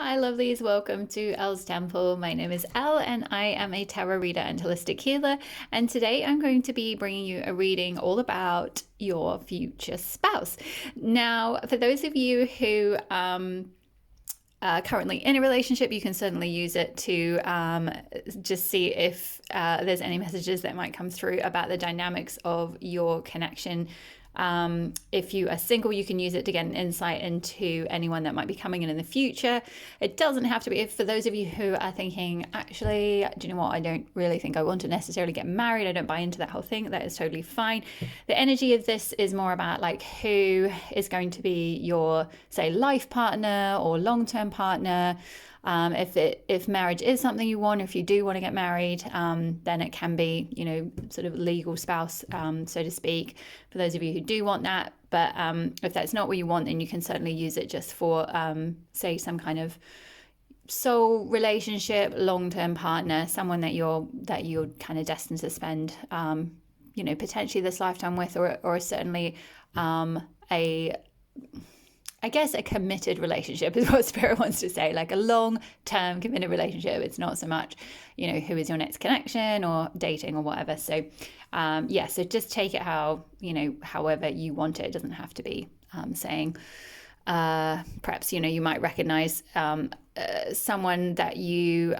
Hi, lovelies. Welcome to Elle's Temple. My name is Elle, and I am a tarot reader and holistic healer. And today I'm going to be bringing you a reading all about your future spouse. Now, for those of you who currently in a relationship, you can certainly use it to just see if there's any messages that might come through about the dynamics of your connection. If you are single, you can use it to get an insight into anyone that might be coming in the future. It doesn't have to be. For those of you who are thinking, actually, do you know what? I don't really think I want to necessarily get married. I don't buy into that whole thing. That is totally fine. The energy of this is more about like who is going to be your, say, life partner or long-term partner. If marriage is something you want, if you do want to get married, then it can be, sort of legal spouse, so to speak, for those of you who do want that. But if that's not what you want, then you can certainly use it just for, say, some kind of soul relationship, long-term partner, someone that you're kind of destined to spend, potentially this lifetime with, or certainly I guess a committed relationship is what Spirit wants to say, like a long-term committed relationship. It's not so much, who is your next connection or dating or whatever. So, so just take it however you want it. It doesn't have to be saying, perhaps, you might recognize someone that you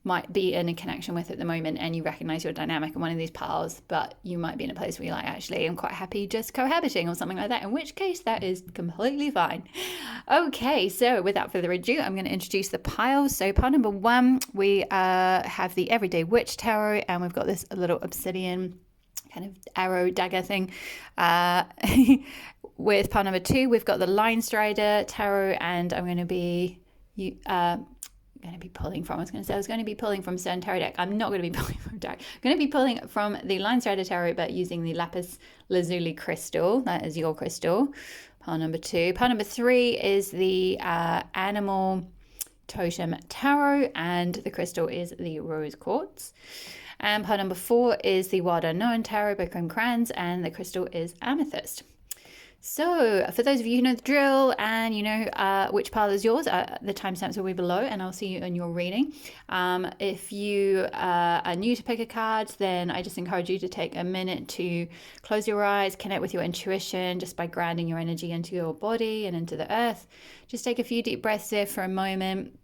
might be in a connection with at the moment, and you recognize your dynamic in one of these piles, but you might be in a place where you're like, actually, I'm quite happy just cohabiting or something like that, in which case that is completely fine. Okay, so without further ado, I'm going to introduce the piles. So pile number one, we have the Everyday Witch Tarot, and we've got this little obsidian kind of arrow dagger thing. With pile number two, we've got the Line Strider Tarot, and I'm going to be pulling from certain tarot deck. I'm not going to be pulling from tarot. I'm going to be pulling from the Line Strider Tarot, but using the lapis lazuli crystal. That is your crystal. Pile number two. Pile number three is the Animal Totem Tarot, and the crystal is the rose quartz. And pile number four is the Wild Unknown Tarot by Krim Kranz, and the crystal is amethyst. So for those of you who know the drill and you know which pile is yours, the timestamps will be below, and I'll see you in your reading. If you are new to pick a card, then I just encourage you to take a minute to close your eyes, connect with your intuition just by grounding your energy into your body and into the earth. Just take a few deep breaths there for a moment.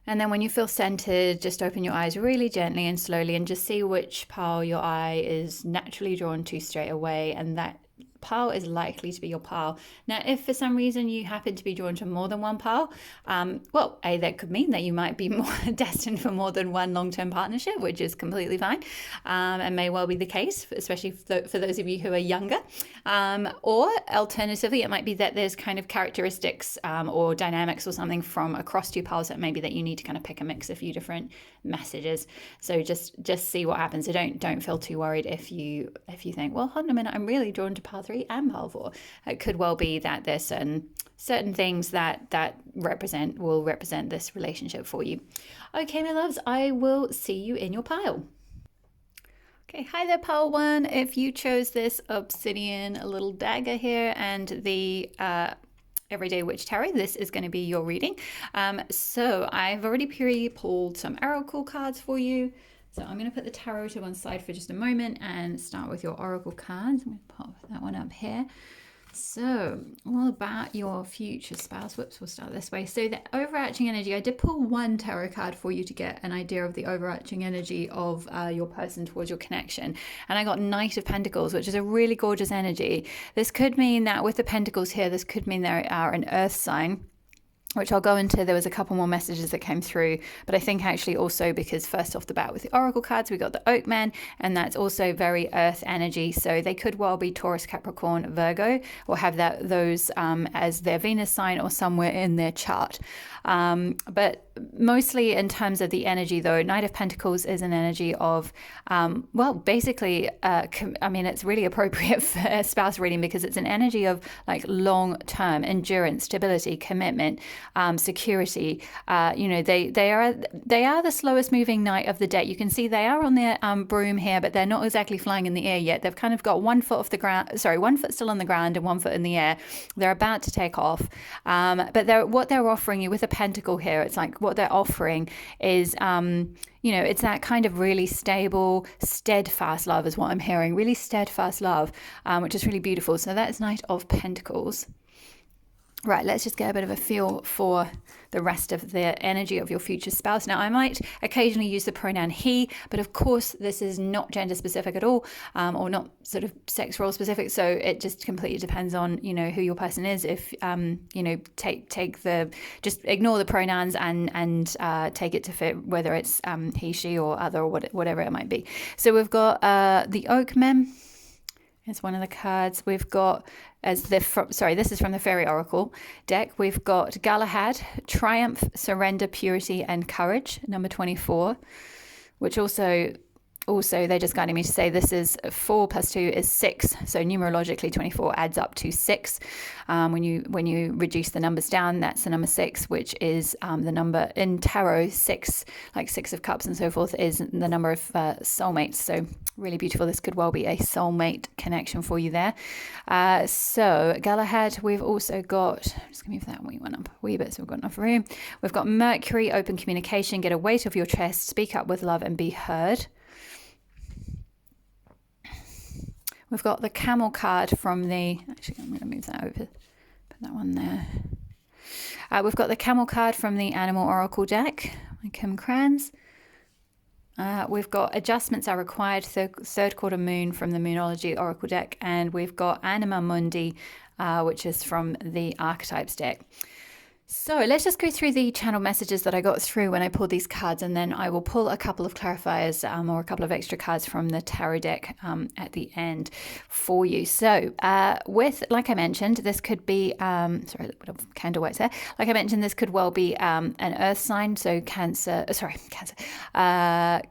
And then when you feel centered, just open your eyes really gently and slowly and just see which pile your eye is naturally drawn to straight away, and that pile is likely to be your pile. Now, if for some reason you happen to be drawn to more than one pile, that could mean that you might be more destined for more than one long-term partnership, which is completely fine, and may well be the case, especially for those of you who are younger. Or alternatively, it might be that there's kind of characteristics or dynamics or something from across two piles that maybe that you need to kind of pick and mix a few different messages. So just see what happens. So don't feel too worried if you think, well, hold on a minute, I'm really drawn to pile 3 and pile 4. It could well be that there's certain things that will represent this relationship for you. Okay, my loves, I will see you in your pile. Okay, hi there, pile 1. If you chose this obsidian little dagger here and the Everyday Witch Tarot, this is going to be your reading. So I've already pre-pulled some oracle cards for you. So I'm going to put the tarot to one side for just a moment and start with your oracle cards. I'm going to pop that one up here. So all about your future spouse. Whoops, we'll start this way. So the overarching energy, I did pull one tarot card for you to get an idea of the overarching energy of your person towards your connection. And I got Knight of Pentacles, which is a really gorgeous energy. This could mean that with the Pentacles here, this could mean they are an earth sign, which I'll go into. There was a couple more messages that came through, but I think actually also because first off the bat with the oracle cards, we got the Oak Man, and that's also very earth energy. So they could well be Taurus, Capricorn, Virgo, or have those as their Venus sign or somewhere in their chart. But mostly in terms of the energy, though, Knight of Pentacles is an energy of, well, basically, I mean, it's really appropriate for a spouse reading because it's an energy of like long-term endurance, stability, commitment, security. They are the slowest moving knight of the deck. You can see they are on their broom here, but they're not exactly flying in the air yet. They've kind of got one foot off the ground, sorry, one foot still on the ground and one foot in the air. They're about to take off. But what they're offering you with a pentacle here, it's like what they're offering is, it's that kind of really stable, steadfast love is what I'm hearing. Really steadfast love, which is really beautiful. So that's Knight of Pentacles. Right, let's just get a bit of a feel for the rest of the energy of your future spouse. Now, I might occasionally use the pronoun he, but of course, this is not gender specific at all, or not sort of sex role specific. So it just completely depends on, who your person is. If, just ignore the pronouns and take it to fit, whether it's he, she, or other, or whatever it might be. So we've got the Oakman. It's one of the cards. We've got, this is from the Fairy Oracle deck. We've got Galahad, Triumph, Surrender, Purity, and Courage, number 24, which also they're just guiding me to say this is 4 plus 2 is 6. So numerologically, 24 adds up to 6. When you reduce the numbers down, that's the number 6, which is the number in tarot. 6, like 6 of Cups and so forth, is the number of soulmates. So really beautiful. This could well be a soulmate connection for you there. So Galahad, we've also got, I'm just going to move that one up a wee bit so we've got enough room. We've got Mercury, open communication, get a weight off your chest, speak up with love and be heard. We've got the Camel card from the, actually I'm going to move that over, put that one there. We've got the Camel card from the Animal Oracle deck, by Kim Kranz. We've got Adjustments Are Required, third quarter moon from the Moonology Oracle deck. And we've got Anima Mundi, which is from the Archetypes deck. So let's just go through the channel messages that I got through when I pulled these cards, and then I will pull a couple of clarifiers or a couple of extra cards from the tarot deck at the end for you. So like I mentioned, this could be, sorry, a little bit of candle wax there. Like I mentioned, this could well be an earth sign, so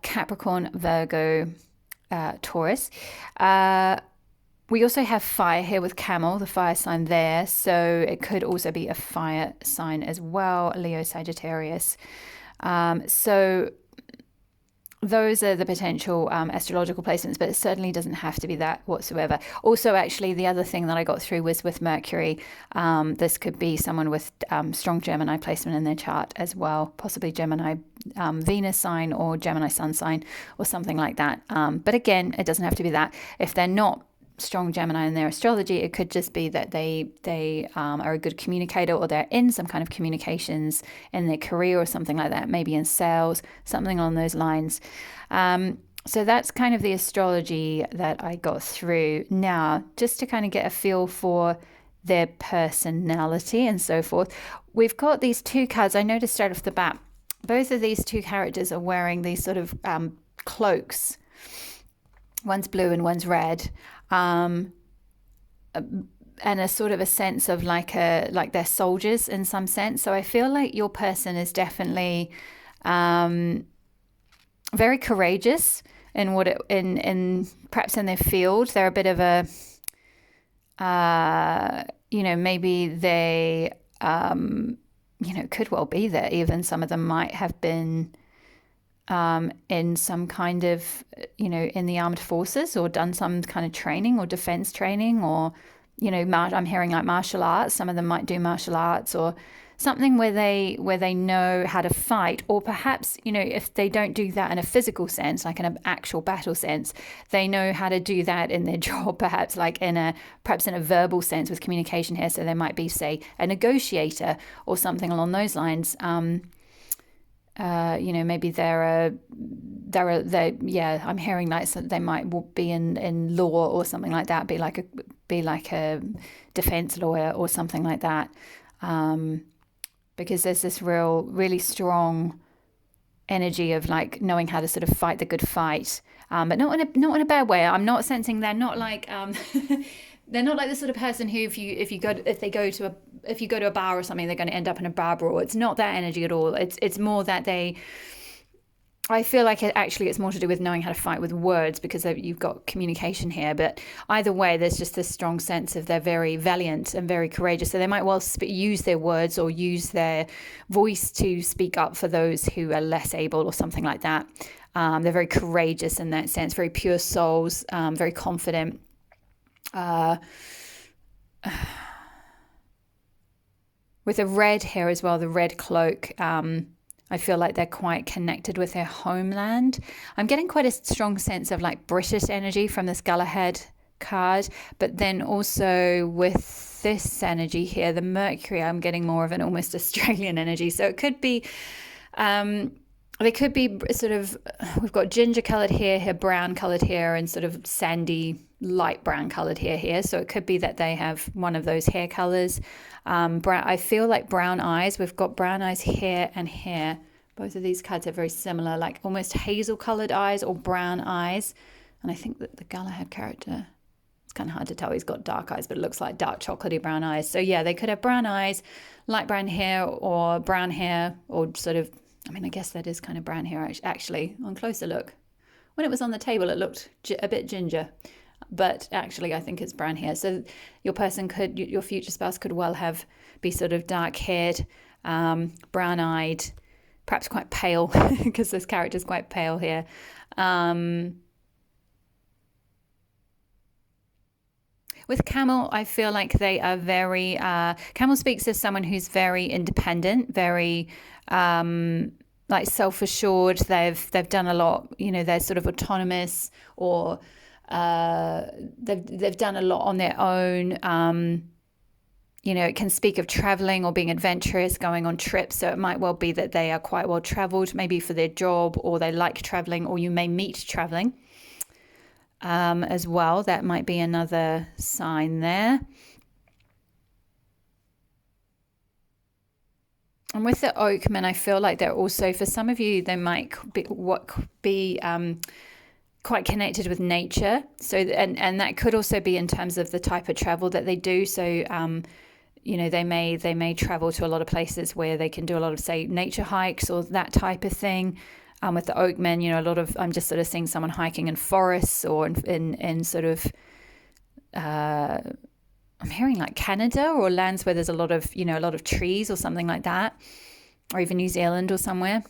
Capricorn, Virgo, Taurus. We also have fire here with Camel, the fire sign there. So it could also be a fire sign as well, Leo, Sagittarius. So those are the potential astrological placements, but it certainly doesn't have to be that whatsoever. Also, actually, the other thing that I got through was with Mercury. This could be someone with strong Gemini placement in their chart as well, possibly Gemini Venus sign or Gemini Sun sign or something like that. But again, it doesn't have to be that. If they're not strong Gemini in their astrology, it could just be that they are a good communicator, or they're in some kind of communications in their career or something like that, maybe in sales, something along those lines. So that's kind of the astrology that I got through. Now, just to kind of get a feel for their personality and so forth, we've got these two cards. I noticed straight off the bat, both of these two characters are wearing these sort of cloaks. One's blue and one's red. And a sort of a sense of like they're soldiers in some sense. So I feel like your person is definitely very courageous in perhaps in their field. They're a bit of a maybe they could well be that even some of them might have been in some kind of, in the armed forces, or done some kind of training or defense training, or, I'm hearing like martial arts. Some of them might do martial arts or something where they know how to fight, or perhaps, if they don't do that in a physical sense, like in an actual battle sense, they know how to do that in their job, perhaps like perhaps in a verbal sense with communication here. So they might be, say, a negotiator or something along those lines. Maybe I'm hearing like they might be in law or something like that, be like a defense lawyer or something like that, because there's this really strong energy of like knowing how to sort of fight the good fight, but not in a bad way. I'm not sensing they're not like they're not like the sort of person who if they go to if you go to a bar or something, they're going to end up in a bar brawl. It's not that energy at all. It's more that I feel like it's more to do with knowing how to fight with words, because you've got communication here. But either way, there's just this strong sense of they're very valiant and very courageous. So they might well use their words or use their voice to speak up for those who are less able or something like that. They're very courageous in that sense, very pure souls, very confident. With the red here as well, the red cloak, I feel like they're quite connected with their homeland. I'm getting quite a strong sense of like British energy from this Galahad card, but then also with this energy here, the Mercury, I'm getting more of an almost Australian energy. So it could be, they could be sort of, we've got ginger colored here, brown colored here, and sort of sandy, light brown colored here. So it could be that they have one of those hair colors. Brown, I feel like brown eyes. We've got brown eyes here and here. Both of these cards are very similar, like almost hazel colored eyes or brown eyes. And I think that the Galahad character, it's kind of hard to tell. He's got dark eyes, but it looks like dark chocolatey brown eyes. So yeah, they could have brown eyes, light brown hair, or brown hair, or sort of, I mean, I guess that is kind of brown hair actually on closer look. When it was on the table, it looked a bit ginger, but actually I think it's brown hair. So your person could, your future spouse could well be sort of dark haired, brown eyed, perhaps quite pale, because this character is quite pale here. With Camel, I feel like they are very, Camel speaks as someone who's very independent, very like self-assured. They've done a lot, they're sort of autonomous, or they've done a lot on their own. It can speak of traveling or being adventurous, going on trips. So it might well be that they are quite well traveled, maybe for their job, or they like traveling, or you may meet traveling as well. That might be another sign there. And with the Oakmen, I feel like they're also, for some of you, they might be quite connected with nature. So, and that could also be in terms of the type of travel that they do. So, they may travel to a lot of places where they can do a lot of, say, nature hikes or that type of thing. With the Oakmen, a lot of, I'm just sort of seeing someone hiking in forests or in sort of, I'm hearing like Canada or lands where there's a lot of trees or something like that, or even New Zealand or somewhere.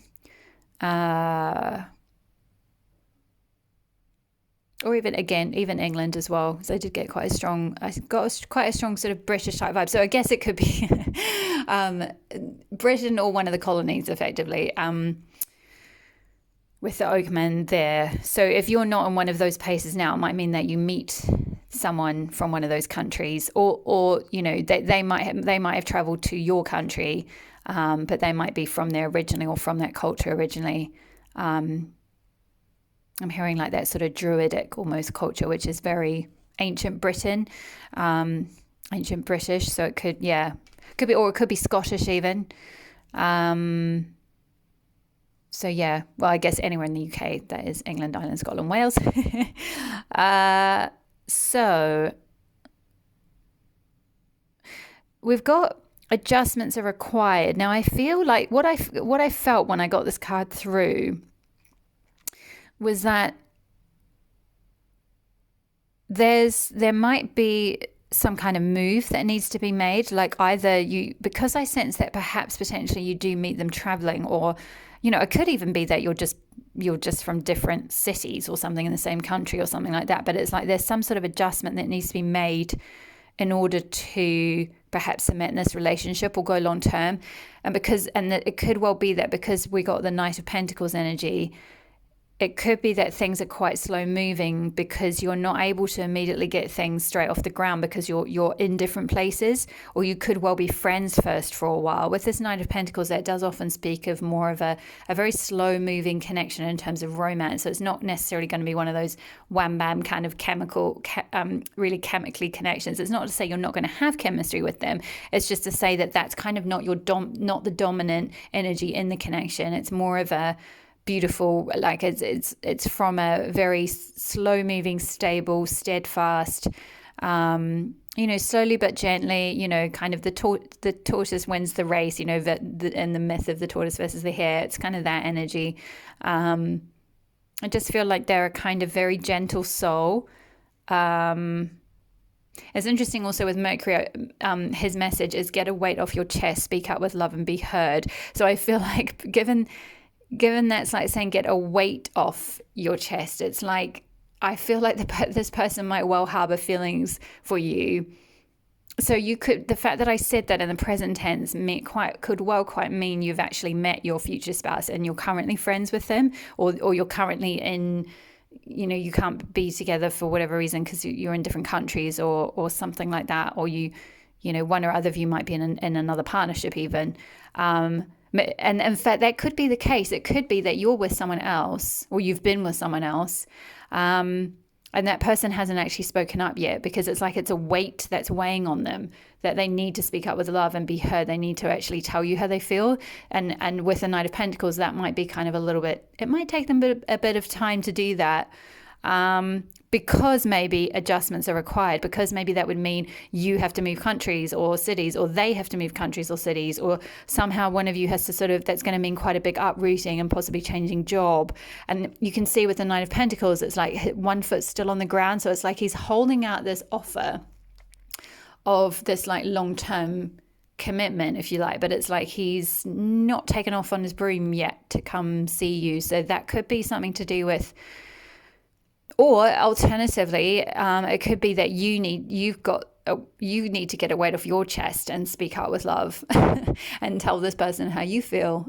Or even England as well. So I did get quite a strong sort of British type vibe. So I guess it could be Britain or one of the colonies, effectively, with the Oakmen there. So if you're not in one of those places now, it might mean that you meet someone from one of those countries, or they might have traveled to your country, but they might be from there originally, or from that culture originally. I'm hearing like that sort of druidic almost culture, which is very ancient Britain, ancient British. So it could be, or it could be Scottish even. So yeah, well, I guess anywhere in the UK, that is England, Ireland, Scotland, Wales. So we've got adjustments are required. Now I feel like what I felt when I got this card through was that there might be some kind of move that needs to be made, like either because I sense that perhaps potentially you do meet them traveling, or it could even be that you're just from different cities or something in the same country or something like that, but it's like there's some sort of adjustment that needs to be made in order to perhaps cement this relationship or go long term. And it could well be that because we got the Knight of Pentacles energy, it could be that things are quite slow moving because you're not able to immediately get things straight off the ground because you're in different places, or you could well be friends first for a while. With this Knight of Pentacles, that does often speak of more of a very slow moving connection in terms of romance. So it's not necessarily going to be one of those wham bam kind of really chemically connections. It's not to say you're not going to have chemistry with them. It's just to say that that's kind of not not the dominant energy in the connection. It's more of a beautiful, like it's from a very slow moving, stable, steadfast slowly but gently, kind of the tortoise wins the race, in the myth of the tortoise versus the hare. It's kind of that energy. I just feel like they're a kind of very gentle soul. It's interesting also with Mercury, his message is get a weight off your chest, speak up with love and be heard. So I feel like given that's like saying get a weight off your chest, it's like, I feel like this person might well harbor feelings for you. So the fact that I said that in the present tense could quite mean you've actually met your future spouse and you're currently friends with them, or you're currently in, you can't be together for whatever reason because you're in different countries or something like that, or one or other of you might be in another partnership even. And in fact, that could be the case. It could be that you're with someone else, or you've been with someone else, and that person hasn't actually spoken up yet, because it's like it's a weight that's weighing on them, that they need to speak up with love and be heard. They need to actually tell you how they feel. And with the Knight of Pentacles, that might be kind of it might take them a bit of time to do that. Because maybe adjustments are required, because maybe that would mean you have to move countries or cities, or they have to move countries or cities, or somehow one of you has to that's going to mean quite a big uprooting and possibly changing job. And you can see with the Knight of Pentacles, it's like one foot's still on the ground. So it's like he's holding out this offer of this like long-term commitment, if you like, but it's like he's not taken off on his broom yet to come see you. So that could be something to do with, or alternatively, it could be that you need to get a weight off your chest and speak out with love and tell this person how you feel,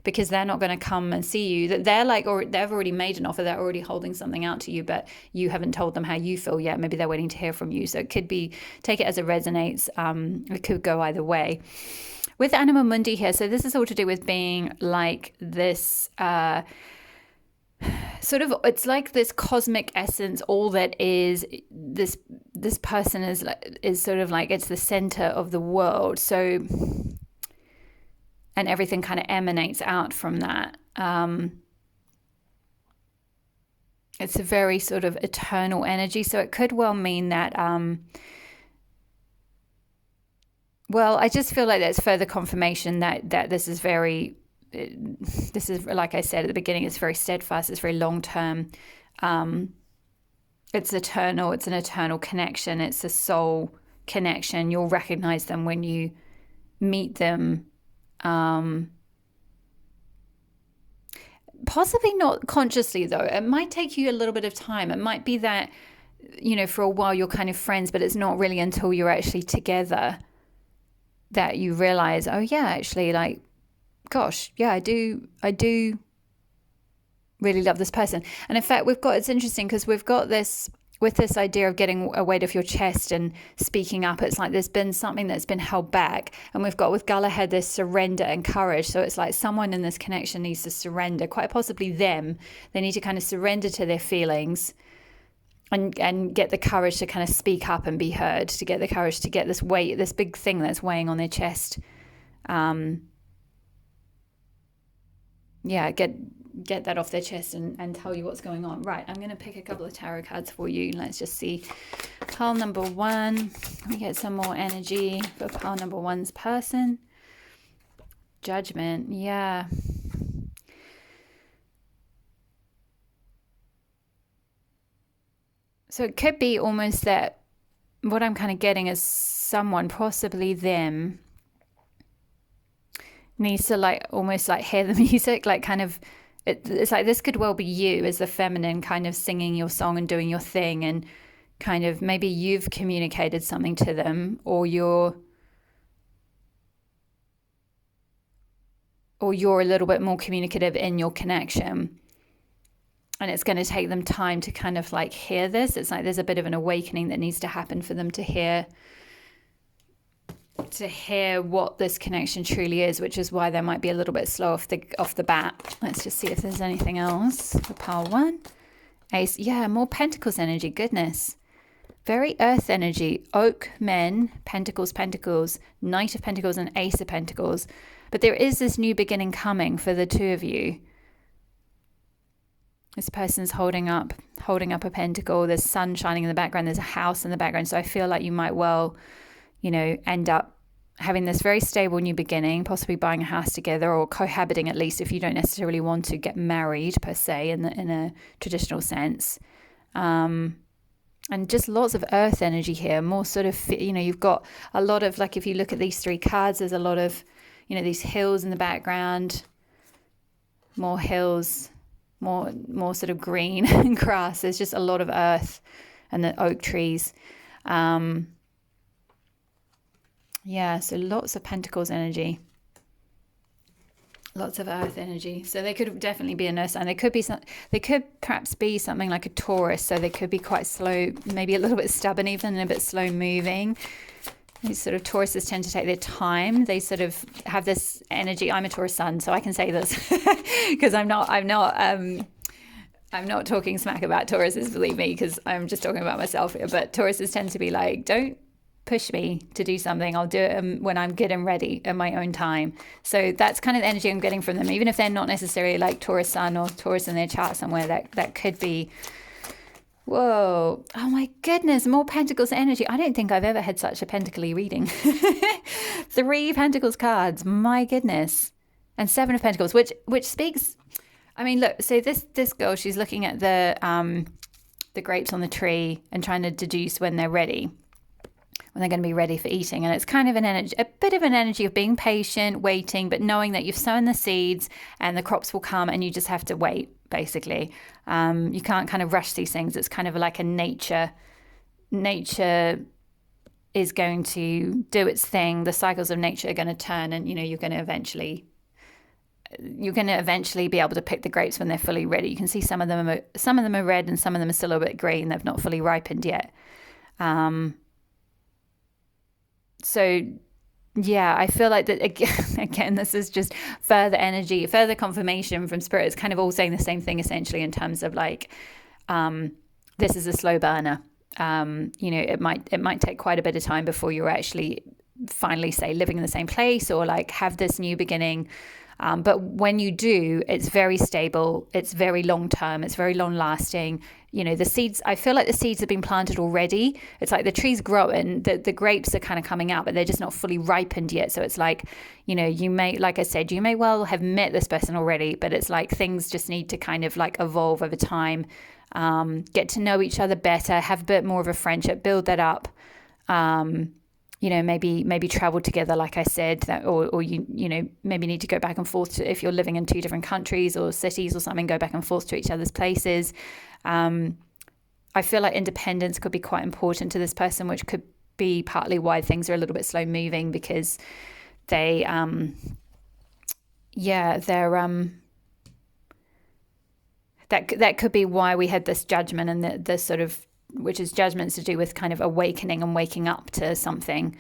because they're not going to come and see you. That they've already made an offer. They're already holding something out to you, but you haven't told them how you feel yet. Maybe they're waiting to hear from you. So it could be, take it as it resonates. It could go either way. With Anima Mundi here, so this is all to do with being like this. Sort of, it's like this cosmic essence. All that is this person is sort of like, it's the center of the world. So, and everything kind of emanates out from that. It's a very sort of eternal energy. So it could well mean that. Well, I just feel like there's further confirmation that this is very. This is, like I said at the beginning, it's very steadfast, it's very long term, it's eternal, it's an eternal connection, it's a soul connection. You'll recognize them when you meet them, possibly not consciously though. It might take you a little bit of time. It might be that, for a while you're kind of friends, but it's not really until you're actually together that you realize, oh yeah, actually, like, gosh, yeah, I do really love this person. And in fact, it's interesting because we've got this, with this idea of getting a weight off your chest and speaking up, it's like there's been something that's been held back. And we've got with Galahad this surrender and courage. So it's like someone in this connection needs to surrender, quite possibly them. They need to kind of surrender to their feelings and get the courage to kind of speak up and be heard, to get the courage to get this weight, this big thing that's weighing on their chest. Get that off their chest and tell you what's going on. Right, I'm going to pick a couple of tarot cards for you. Let's just see. Pile number 1. Let me get some more energy for pile number 1's person. Judgment, yeah. So it could be almost that what I'm kind of getting is someone, possibly them, needs to like almost like hear the music, like kind of it's like this could well be you as the feminine kind of singing your song and doing your thing, and kind of maybe you've communicated something to them, or you're a little bit more communicative in your connection, and it's going to take them time to kind of like hear this. It's like there's a bit of an awakening that needs to happen for them to hear what this connection truly is, which is why they might be a little bit slow off the bat. Let's just see if there's anything else for pile 1. Ace, yeah, more Pentacles energy. Goodness, very Earth energy. Oak, men, Pentacles, Knight of Pentacles, and Ace of Pentacles. But there is this new beginning coming for the two of you. This person's holding up a pentacle. There's sun shining in the background. There's a house in the background. So I feel like you might well, end up having this very stable new beginning, possibly buying a house together or cohabiting, at least if you don't necessarily want to get married per se in a traditional sense. And just lots of earth energy here, more sort of, you've got a lot of, like, if you look at these 3 cards, there's a lot of, these hills in the background, more hills, more sort of green and grass. There's just a lot of earth and the oak trees. So lots of pentacles energy, lots of earth energy. So they could definitely be a nurse sign. They could perhaps be something like a Taurus. So they could be quite slow, maybe a little bit stubborn, even a bit slow moving. These sort of Tauruses tend to take their time. They sort of have this energy. I'm a Taurus sun, so I can say this because I'm not talking smack about Tauruses, believe me, because I'm just talking about myself here. But Tauruses tend to be like, don't push me to do something. I'll do it when I'm good and ready at my own time. So that's kind of the energy I'm getting from them, even if they're not necessarily like Taurus sun or Taurus in their chart somewhere. That could be. Whoa. Oh my goodness. More Pentacles energy. I don't think I've ever had such a Pentacle reading. 3 Pentacles cards. My goodness. And 7 of Pentacles, which speaks. I mean, look, so this girl, she's looking at the grapes on the tree and trying to deduce when they're ready, when they're going to be ready for eating. And it's kind of a bit of an energy of being patient, waiting, but knowing that you've sown the seeds and the crops will come and you just have to wait, basically. You can't kind of rush these things. It's kind of like a nature is going to do its thing. The cycles of nature are going to turn, and you're going to eventually be able to pick the grapes when they're fully ready. You can see some of them are red and some of them are still a bit green. They've not fully ripened yet. So yeah, I feel like that again, this is just further energy, further confirmation from Spirit. It's kind of all saying the same thing essentially, in terms of like, this is a slow burner. It might take quite a bit of time before you're actually finally, say, living in the same place or like have this new beginning. But when you do, it's very stable. It's very long term. It's very long lasting. The seeds, I feel like the seeds have been planted already. It's like the tree's growing, the grapes are kind of coming out, but they're just not fully ripened yet. So it's like, you may, like I said, you may well have met this person already, but it's like things just need to kind of like evolve over time, get to know each other better, have a bit more of a friendship, build that up. Maybe travel together, like I said, that, or you maybe need to go back and forth to, if you're living in 2 different countries or cities or something, go back and forth to each other's places. I feel like independence could be quite important to this person, which could be partly why things are a little bit slow moving, because they, that could be why we had this judgment and the sort of, which is judgments to do with kind of awakening and waking up to something,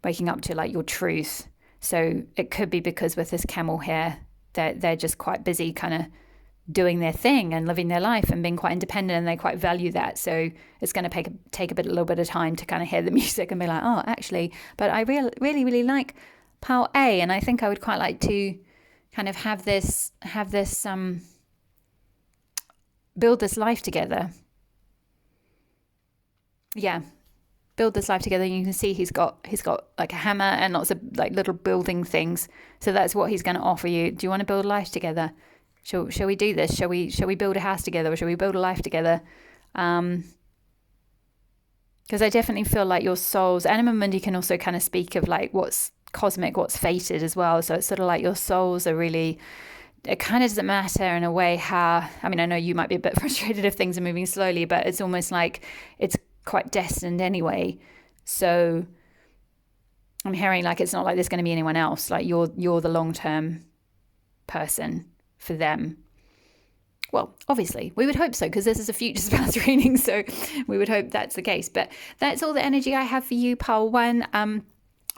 waking up to like your truth. So it could be because with this camel here, they're just quite busy kind of doing their thing and living their life and being quite independent, and they quite value that. So it's going to take a little bit of time to kind of hear the music and be like, oh, actually, but I really like pile A, and I think I would quite like to kind of have this build this life together. Yeah, build this life together. And you can see he's got like a hammer and lots of like little building things. So that's what he's going to offer you. Do you want to build a life together? Shall we do this? Shall we build a house together, or shall we build a life together? Because I definitely feel like your souls, Anima Mundi can also kind of speak of like what's cosmic, what's fated as well. So it's sort of like your souls are really, it kind of doesn't matter in a way how, I mean, I know you might be a bit frustrated if things are moving slowly, but it's almost like it's quite destined anyway. So I'm hearing like it's not like there's going to be anyone else. Like you're the long-term person for them. Well, obviously, we would hope so, because this is a future spouse reading, so we would hope that's the case. But that's all the energy I have for you, pile 1. I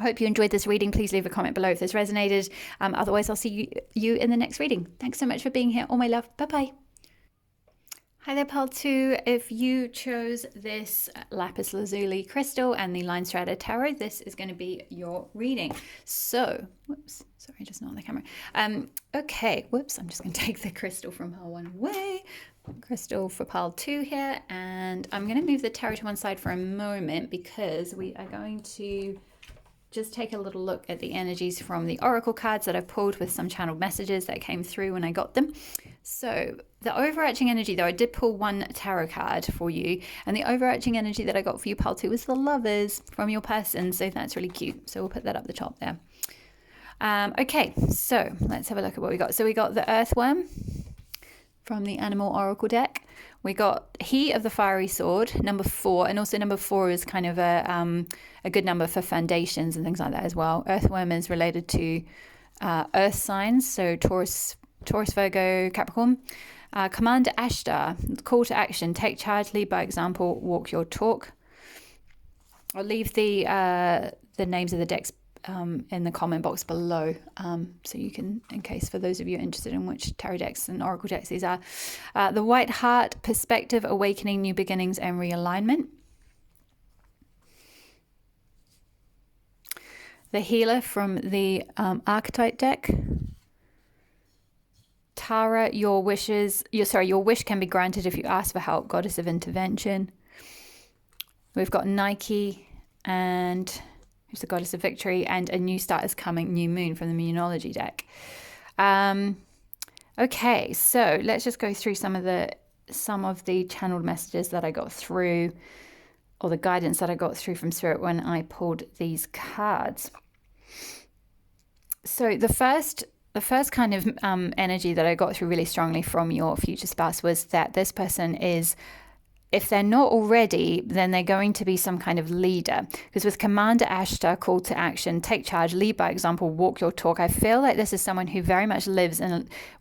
hope you enjoyed this reading. Please leave a comment below if this resonated. Otherwise, I'll see you in the next reading. Thanks so much for being here. All my love. Bye-bye. Hi there, Pile 2. If you chose this lapis lazuli crystal and the Line Strata Tarot, this is going to be your reading. So, whoops, sorry, just not on the camera. Okay, whoops, I'm just going to take the crystal from Pile 1 away. crystal for pile 2 here, and I'm going to move the tarot to one side for a moment because we are going to just take a little look at the energies from the oracle cards that I've pulled with some channeled messages that came through when I got them. So the overarching energy, though, I did pull one tarot card for you, and the overarching energy that I got for you, pile 2, was the Lovers from your person. So that's really cute. So we'll put that up the top there. Okay, so let's have a look at what we got. So we got the Earthworm from the Animal Oracle deck. We got He of the Fiery Sword, number 4, and also number 4 is kind of a good number for foundations and things like that as well. Earthworm is related to earth signs, so Taurus, Virgo, Capricorn. Commander Ashtar, call to action, take charge, lead by example, walk your talk. I'll leave the names of the decks in the comment box below, so you can, in case for those of you interested in which tarot decks and oracle decks these are. The White Heart, perspective, awakening, new beginnings and realignment. The Healer from the Archetype deck. Tara, your wish can be granted if you ask for help, Goddess of Intervention. We've got Nike, and who's the Goddess of Victory, and a new start is coming, New Moon from the Moonology deck. Okay, so let's just go through some of the channeled messages that I got through, or the guidance that I got through from Spirit when I pulled these cards. So the first kind of energy that I got through really strongly from your future spouse was that this person is, if they're not already, then they're going to be some kind of leader. Because with Commander Ashtar, call to action, take charge, lead by example, walk your talk. I feel like this is someone who very much lives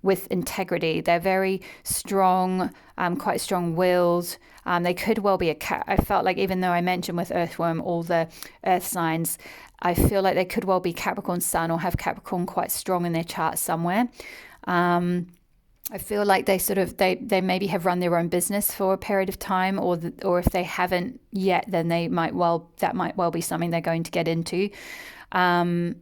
with integrity. They're very strong, quite strong-willed. They could well be I felt like, even though I mentioned with Earthworm all the earth signs, I feel like they could well be Capricorn Sun or have Capricorn quite strong in their chart somewhere. I feel like they maybe have run their own business for a period of time, or if they haven't yet, then that might well be something they're going to get into. I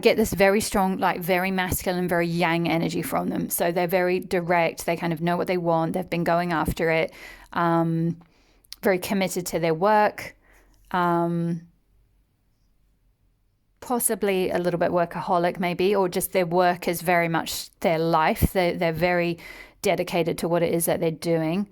get this very strong, like very masculine, very yang energy from them. So they're very direct. They kind of know what they want. They've been going after it. Very committed to their work. Possibly a little bit workaholic maybe, or just their work is very much their life. They're very dedicated to what it is that they're doing.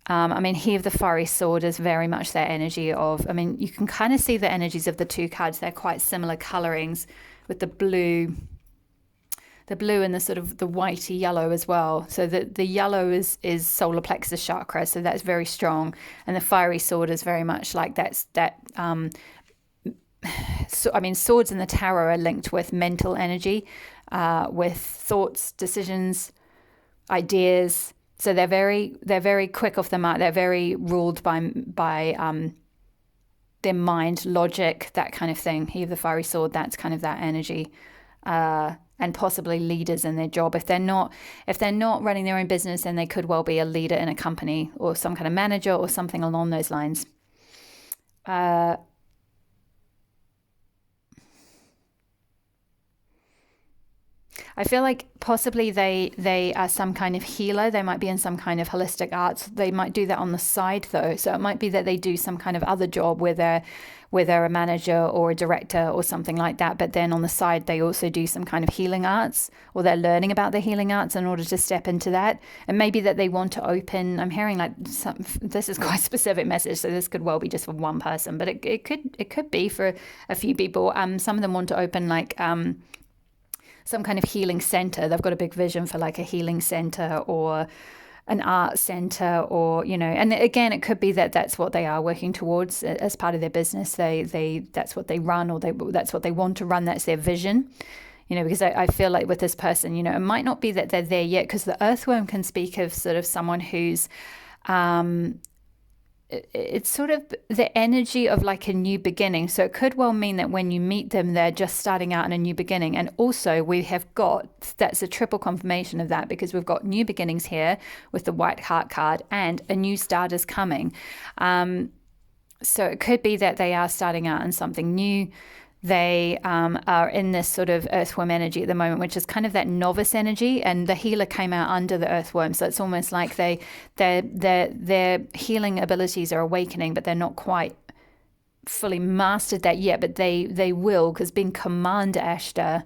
He of the Fiery Sword is very much their energy of, you can kind of see the energies of the two cards. They're quite similar colorings with the blue and the sort of the whitey yellow as well. So the yellow is solar plexus chakra, so that's very strong. And the Fiery Sword is very much like swords in the tarot are linked with mental energy, with thoughts, decisions, ideas. So they're very quick off the mark. They're very ruled by their mind, logic, that kind of thing. He of the Fiery Sword, that's kind of that energy, and possibly leaders in their job. If they're not running their own business, then they could well be a leader in a company or some kind of manager or something along those lines. I feel like possibly they are some kind of healer. They might be in some kind of holistic arts. They might do that on the side though. So it might be that they do some kind of other job where they're a manager or a director or something like that. But then on the side, they also do some kind of healing arts, or they're learning about the healing arts in order to step into that. And maybe that they want to open, I'm hearing this is quite a specific message. So this could well be just for one person, but it could be for a few people. Some of them want to open some kind of healing center. They've got a big vision for like a healing center or an art center, or and again, it could be that that's what they are working towards as part of their business. That's what they run, or that's what they want to run. That's their vision. Because I feel like with this person, it might not be that they're there yet, because the Earthworm can speak of sort of someone who's it's sort of the energy of like a new beginning. So it could well mean that when you meet them, they're just starting out in a new beginning. And also that's a triple confirmation of that, because we've got new beginnings here with the White Heart card, and a new start is coming. So it could be that they are starting out in something new. they are in this sort of earthworm energy at the moment, which is kind of that novice energy, and the healer came out under the earthworm, so it's almost like their healing abilities are awakening, but they're not quite fully mastered that yet, but they will, because being Commander Ashtar,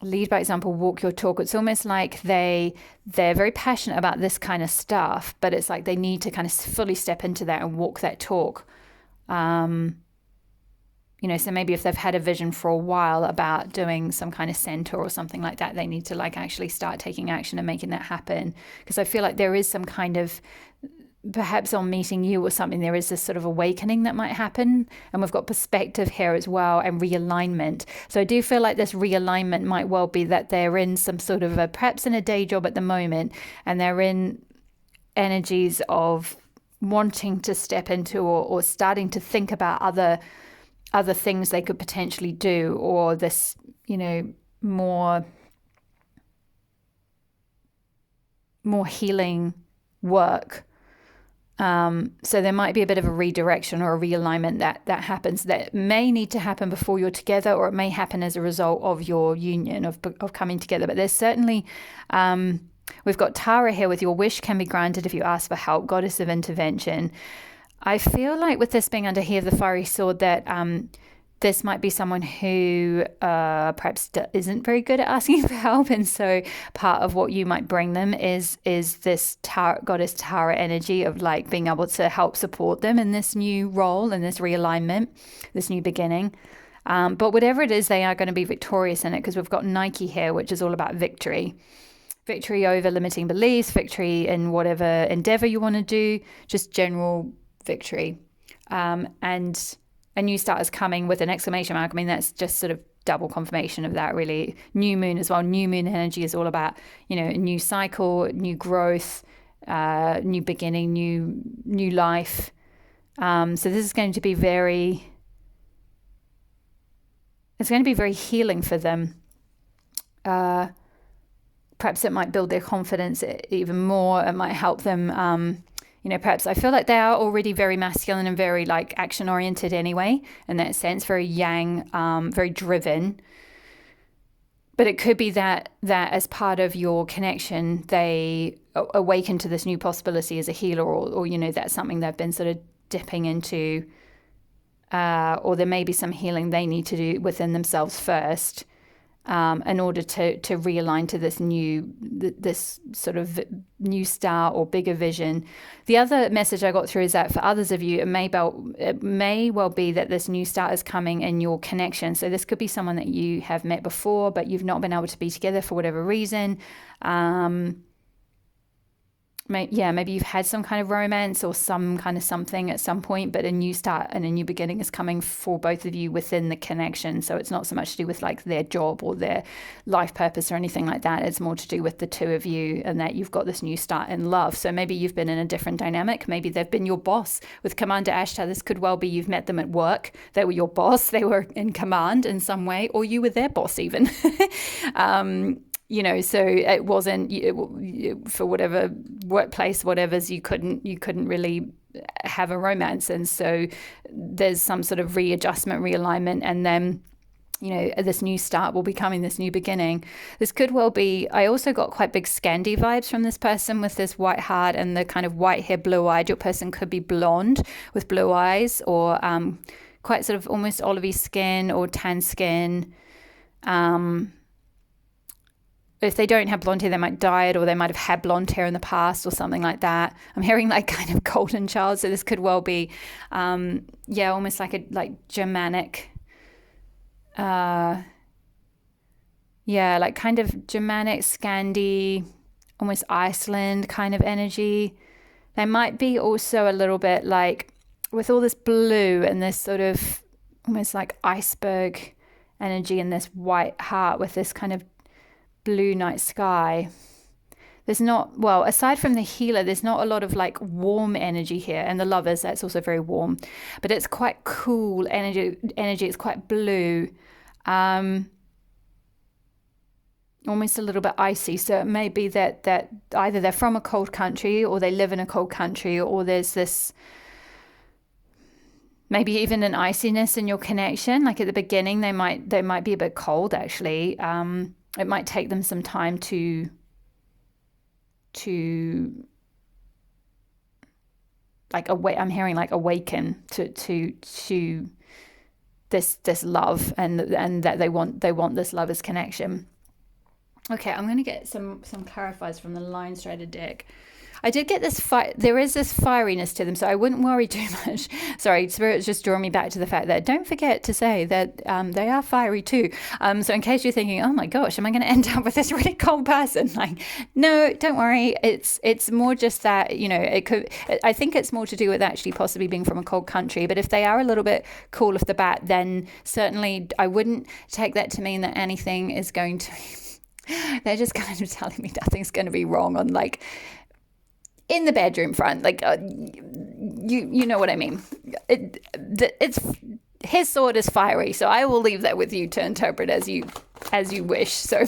lead by example, walk your talk. It's almost like they're very passionate about this kind of stuff, but it's like they need to kind of fully step into that and walk that talk. So maybe if they've had a vision for a while about doing some kind of center or something like that, they need to like actually start taking action and making that happen. Because I feel like there is some kind of, perhaps on meeting you or something, there is this sort of awakening that might happen. And we've got perspective here as well, and realignment. So I do feel like this realignment might well be that they're in some sort of perhaps in a day job at the moment, and they're in energies of wanting to step into or starting to think about other things they could potentially do, or this, more healing work. So there might be a bit of a redirection or a realignment that happens, that may need to happen before you're together, or it may happen as a result of your union, of coming together. But there's certainly, we've got Tara here with your wish can be granted if you ask for help, goddess of intervention. I feel like with this being under here of the fiery sword, that this might be someone who perhaps isn't very good at asking for help, and so part of what you might bring them is this goddess Tara energy of like being able to help support them in this new role and this realignment, this new beginning. But whatever it is, they are going to be victorious in it, because we've got Nike here, which is all about victory over limiting beliefs, victory in whatever endeavor you want to do, just general victory. And a new start is coming with an exclamation mark. I mean, that's just sort of double confirmation of that, really. New moon as well. New moon energy is all about, a new cycle, new growth, new beginning, new life. So this is going to be very healing for them. Perhaps it might build their confidence even more. It might help them, perhaps I feel like they are already very masculine and very like action oriented anyway, in that sense, very yang, very driven. But it could be that as part of your connection, they awaken to this new possibility as a healer, or that's something they've been sort of dipping into, or there may be some healing they need to do within themselves first, in order to realign to this sort of new start or bigger vision. The other message I got through is that for others of you, it may well be that this new start is coming in your connection. So this could be someone that you have met before, but you've not been able to be together for whatever reason. Maybe you've had some kind of romance or some kind of something at some point, but a new start and a new beginning is coming for both of you within the connection. So it's not so much to do with like their job or their life purpose or anything like that. It's more to do with the two of you, and that you've got this new start in love. So maybe you've been in a different dynamic. Maybe they've been your boss. With Commander Ashtar, this could well be you've met them at work. They were your boss. They were in command in some way, or you were their boss even. So it wasn't, for whatever workplace, whatever's, you couldn't really have a romance. And so there's some sort of readjustment, realignment, and then, this new start will be coming, this new beginning. This could well be, I also got quite big Scandi vibes from this person with this white heart and the kind of white hair, blue-eyed. Your person could be blonde with blue eyes, or quite sort of almost olivey skin or tan skin. If they don't have blonde hair, they might dye it, or they might have had blonde hair in the past or something like that. I'm hearing like kind of golden child. So this could well be, almost like Germanic, like kind of Germanic, Scandi, almost Iceland kind of energy. They might be also a little bit like, with all this blue and this sort of almost like iceberg energy and this white heart with this kind of blue night sky. There's not, well, aside from the healer, there's not a lot of like warm energy here, and the lovers, that's also very warm, but it's quite cool energy. It's quite blue, almost a little bit icy. So it may be that either they're from a cold country, or they live in a cold country, or there's this maybe even an iciness in your connection. Like at the beginning, they might be a bit cold actually. It might take them some time to like I'm hearing like awaken to this love, and that they want this lover's connection. Okay, I'm going to get some clarifiers from the Line Strider deck. I did get this there is this fieriness to them, so I wouldn't worry too much. Sorry, Spirit's just drawing me back to the fact that don't forget to say that they are fiery too. So in case you're thinking, oh my gosh, am I going to end up with this really cold person? Like, no, don't worry. It's more just that, you know, it could. I think it's more to do with actually possibly being from a cold country. But if they are a little bit cool off the bat, then certainly I wouldn't take that to mean that anything is going to. They're just kind of telling me nothing's going to be wrong on like. In the bedroom front, like you know what I mean. It's his sword is fiery, so I will leave that with you to interpret as you wish. So,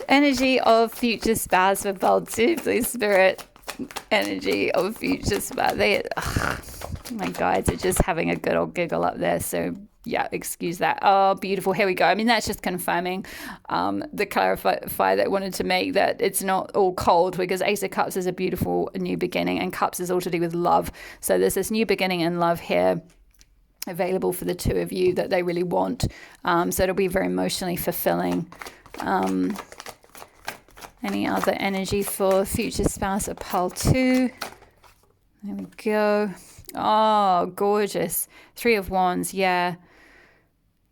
energy of future spouse for Baltu, please, Spirit. Energy of future spouse. My guides are just having a good old giggle up there. So. Yeah, excuse that. Oh, beautiful. Here we go. I mean, that's just confirming the clarifier that I wanted to make, that it's not all cold, because Ace of Cups is a beautiful new beginning, and Cups is all to do with love. So there's this new beginning in love here available for the two of you that they really want. So it'll be very emotionally fulfilling. Any other energy for future spouse of Pile 2? There we go. Oh, gorgeous. 3 of Wands. Yeah.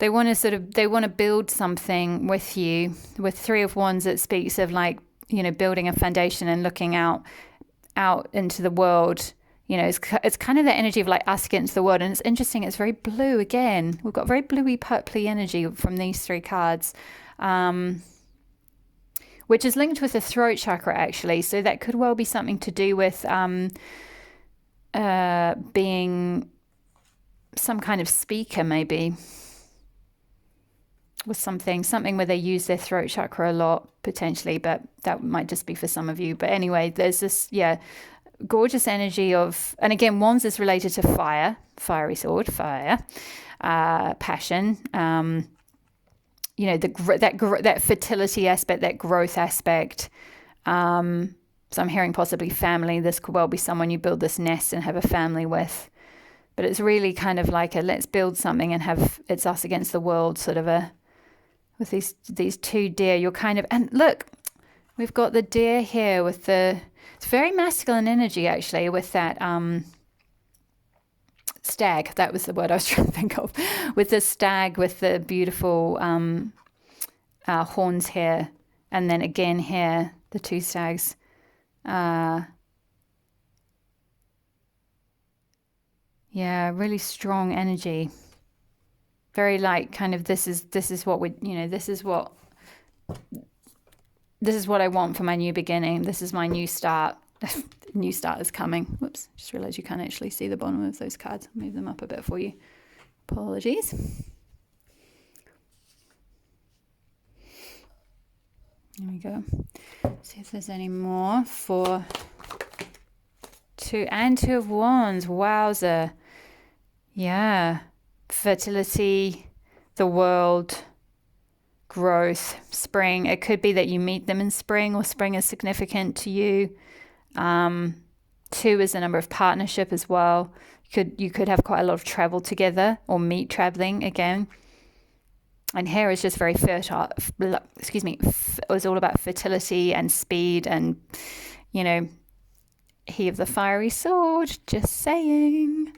They want to build something with you. With 3 of Wands, it speaks of like, you know, building a foundation and looking out into the world. You know, it's kind of the energy of like us against the world. And it's interesting. It's very blue again. We've got very bluey, purpley energy from these 3 cards, which is linked with the throat chakra actually. So that could well be something to do with being some kind of speaker, maybe. With something where they use their throat chakra a lot, potentially, but that might just be for some of you. But anyway, there's this, gorgeous energy of, and again, Wands is related to fire, fiery sword, fire, passion, you know, that fertility aspect, that growth aspect. So I'm hearing possibly family. This could well be someone you build this nest and have a family with. But it's really kind of like a let's build something and have it's us against the world sort of a, with these 2 deer, you're kind of, and look, we've got the deer here with it's very masculine energy actually with that stag. That was the word I was trying to think of. With the stag with the beautiful horns here. And then again here, the 2 stags. Yeah, really strong energy. Very like kind of this is what we, you know, this is what I want for my new beginning. This is my new start. New start is coming. Whoops, just realized you can't actually see the bottom of those cards. I'll move them up a bit for you. Apologies. There we go. See if there's any more for 2 and 2 of Wands. Wowza. Yeah. Fertility, the world, growth, spring. It could be that you meet them in spring, or spring is significant to you. 2 is the number of partnership as well. You could have quite a lot of travel together, or meet traveling again. And here is just very fertile. It was all about fertility and speed, and you know, he of the fiery sword. Just saying.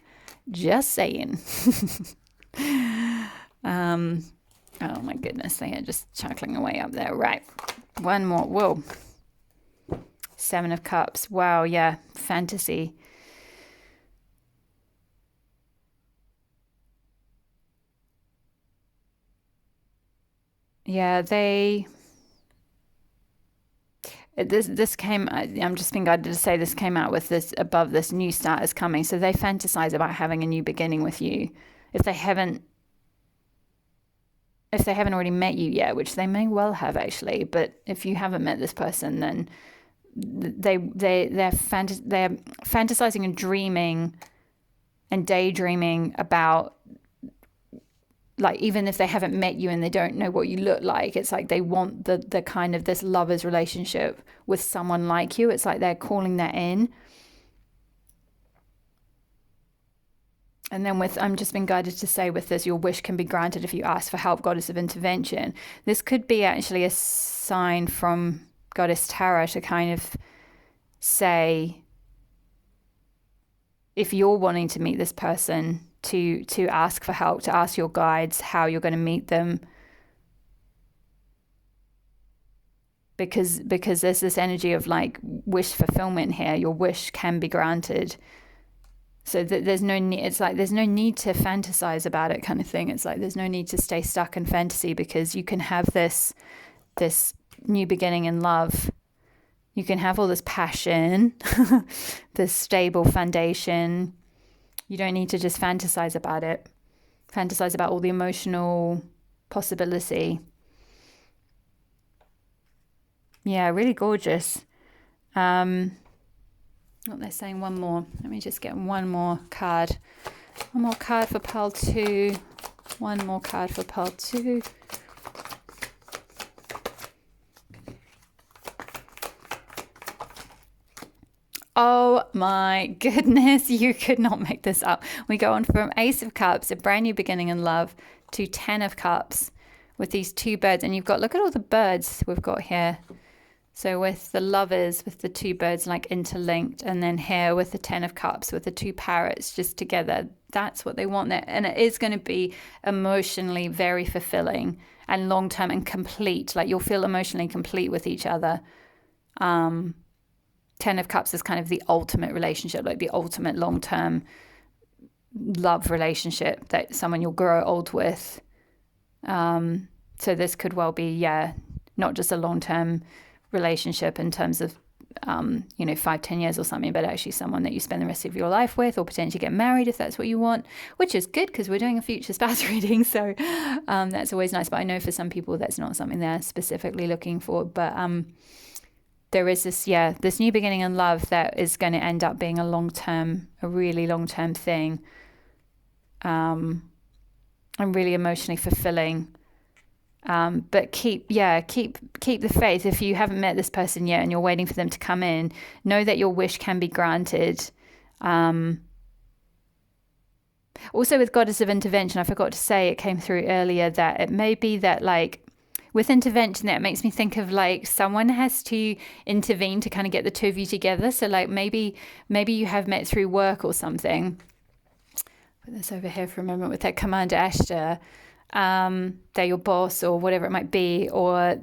Oh my goodness, they are just chuckling away up there. Right, one more. Whoa. 7 of Cups. Wow, yeah, fantasy. Yeah, this came, I'm just being guided to say this came out with this above, this new start is coming. So they fantasize about having a new beginning with you. If they haven't already met you yet, which they may well have actually, but if you haven't met this person, then they're fantasizing and dreaming and daydreaming about, like, even if they haven't met you and they don't know what you look like, it's like they want the kind of this lover's relationship with someone like you. It's like they're calling that in. And then I'm just been guided to say with this, your wish can be granted if you ask for help, Goddess of Intervention. This could be actually a sign from Goddess Tara to kind of say, if you're wanting to meet this person, to ask for help, to ask your guides how you're going to meet them. Because there's this energy of like wish fulfillment here. Your wish can be granted. So that there's no need, it's like there's no need to fantasize about it kind of thing. It's like there's no need to stay stuck in fantasy, because you can have this new beginning in love. You can have all this passion, this stable foundation. You don't need to just fantasize about it. Fantasize about all the emotional possibility. Yeah, really gorgeous. They're saying one more. Let me just get one more card. One more card for pile 2. One more card for pile 2. Oh my goodness, you could not make this up. We go on from Ace of Cups, a brand new beginning in love, to 10 of Cups with these 2 birds. And you've got, look at all the birds we've got here. So with the lovers, with the 2 birds like interlinked, and then here with the 10 of Cups, with the 2 parrots just together. That's what they want there. And it is going to be emotionally very fulfilling and long-term and complete. Like you'll feel emotionally complete with each other. 10 of Cups is kind of the ultimate relationship, like the ultimate long-term love relationship, that someone you'll grow old with. So this could well be, not just a long-term relationship in terms of, 5-10 years or something, but actually someone that you spend the rest of your life with, or potentially get married if that's what you want, which is good because we're doing a future spouse reading. So that's always nice. But I know for some people that's not something they're specifically looking for. But there is this new beginning in love that is going to end up being a really long-term thing, and really emotionally fulfilling. But keep the faith. If you haven't met this person yet and you're waiting for them to come in, know that your wish can be granted. Also with Goddess of Intervention, I forgot to say, it came through earlier, that it may be that like with intervention, that makes me think of like someone has to intervene to kind of get the 2 of you together. So like maybe you have met through work or something. Put this over here for a moment with that Commander Ashtar. They're your boss or whatever it might be, or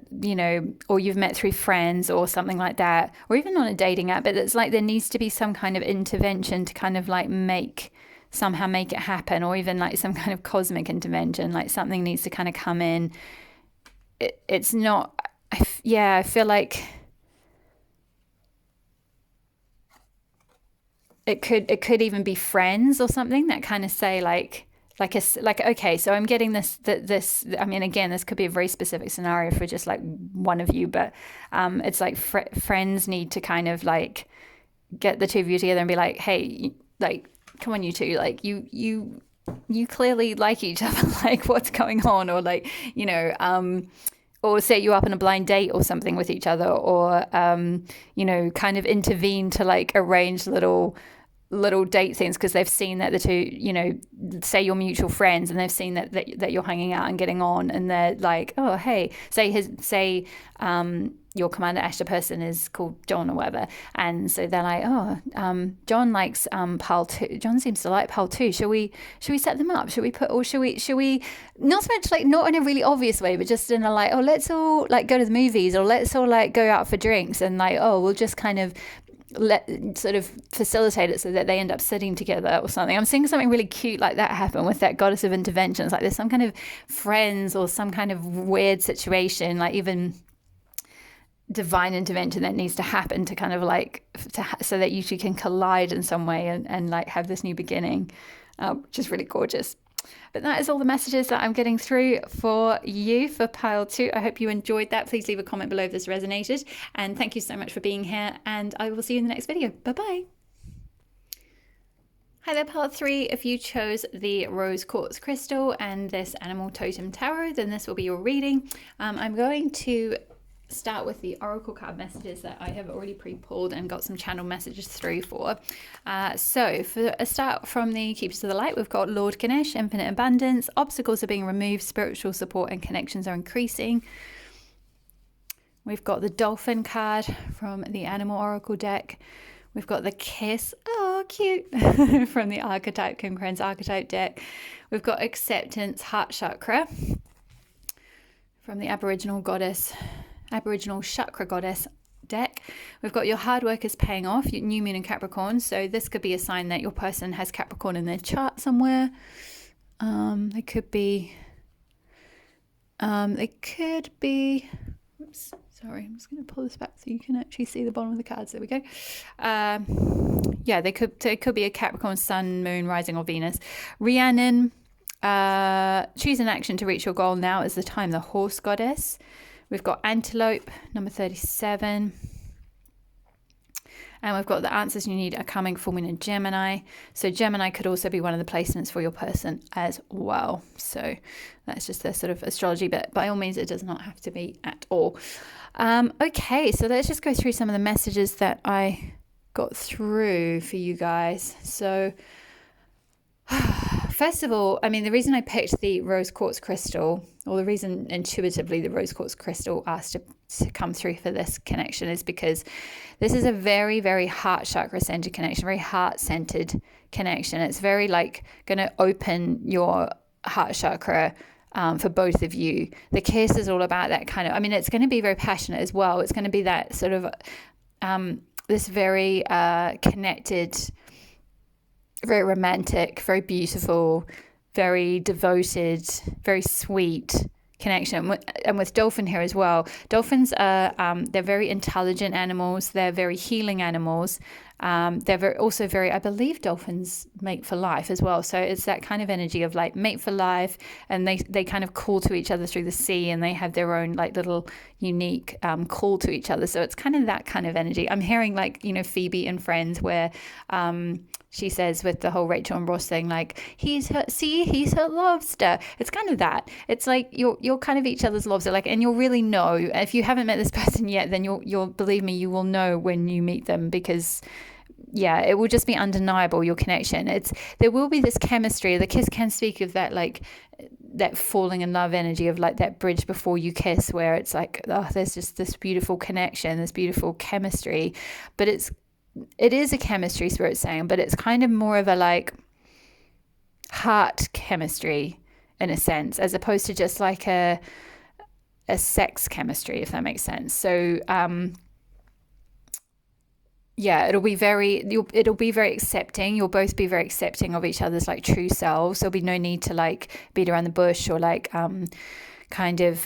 or you've met through friends or something like that, or even on a dating app. But it's like there needs to be some kind of intervention to kind of like somehow make it happen, or even like some kind of cosmic intervention, like something needs to kind of come in. It's not, I feel like it could even be friends or something that kind of say okay, so I'm getting this. I mean, again, this could be a very specific scenario for just like one of you, but it's like friends need to kind of like get the 2 of you together and be like, hey, like, come on, you two, like you clearly like each other, like what's going on, or like or set you up in a blind date or something with each other, or kind of intervene to like arrange little date things, because they've seen that the 2, say you're mutual friends, and they've seen that you're hanging out and getting on, and they're like, oh hey, say your Commander Ashtar person is called John or whatever, and so they're like, John likes pile 2. John seems to like pile 2. Should we set them up? Should we not so much like, not in a really obvious way, but just in a like, oh, let's all like go to the movies, or let's all like go out for drinks, and like, oh, we'll just kind of sort of facilitate it so that they end up sitting together or something. I'm seeing something really cute like that happen with that Goddess of Intervention. It's like there's some kind of friends or some kind of weird situation, like even divine intervention that needs to happen to kind of like so that you two can collide in some way and like have this new beginning, which is really gorgeous. But that is all the messages that I'm getting through for you for pile 2. I hope you enjoyed that. Please leave a comment below if this resonated. And thank you so much for being here. And I will see you in the next video. Bye-bye. Hi there, part 3. If you chose the rose quartz crystal and this animal totem tarot, then this will be your reading. I'm going to start with the oracle card messages that I have already pre-pulled and got some channel messages through for. So for a start from the Keepers of the Light, we've got Lord Ganesh, infinite abundance, obstacles are being removed, spiritual support and connections are increasing. We've got the Dolphin card from the Animal Oracle deck. We've got the Kiss, oh cute, from the Archetype, Kim Crane's Archetype deck. We've got Acceptance, Heart Chakra from the Aboriginal Chakra Goddess deck. We've got Your Hard Work is Paying Off, your New Moon in Capricorn. So this could be a sign that your person has Capricorn in their chart somewhere. It could be, oops. Sorry, I'm just going to pull this back so you can actually see the bottom of the cards. There we go. Yeah, it could be a Capricorn, Sun, Moon, Rising, or Venus. Rhiannon, choose an action to reach your goal. Now is the time. The Horse Goddess. We've got Antelope, number 37. And we've got the answers you need are coming, full moon in Gemini. So Gemini could also be one of the placements for your person as well. So that's just the sort of astrology, but by all means, it does not have to be at all. Okay, so let's just go through some of the messages that I got through for you guys. So first of all, I mean, the reason I picked the rose quartz crystal, or the reason intuitively the rose quartz crystal asked to come through for this connection, is because this is a very, very heart chakra centered connection, very heart centered connection. It's very like going to open your heart chakra for both of you. The Kiss is all about that kind of, I mean, it's going to be very passionate as well. It's going to be that sort of this very connected, very romantic, very beautiful, very devoted, very sweet connection. And with dolphin here as well. Dolphins are they're very intelligent animals. They're very healing animals. They're also very, I believe dolphins mate for life as well. So it's that kind of energy of like mate for life, and they kind of call to each other through the sea, and they have their own like little unique call to each other. So it's kind of that kind of energy. I'm hearing like, you know, Phoebe in Friends where she says with the whole Rachel and Ross thing, like, he's her lobster. It's kind of that. It's like you're kind of each other's lobster, like, and you'll really know if you haven't met this person yet, then you'll believe me, you will know when you meet them, because yeah, it will just be undeniable, your connection. There will be this chemistry. The Kiss can speak of that, like that falling in love energy of like that bridge before you kiss, where it's like, oh, there's just this beautiful connection, this beautiful chemistry. But it is a chemistry, Spirit's saying, but it's kind of more of a like heart chemistry in a sense, as opposed to just like a sex chemistry, if that makes sense. So yeah, it'll be very accepting. You'll both be very accepting of each other's like true selves. There'll be no need to like beat around the bush or like kind of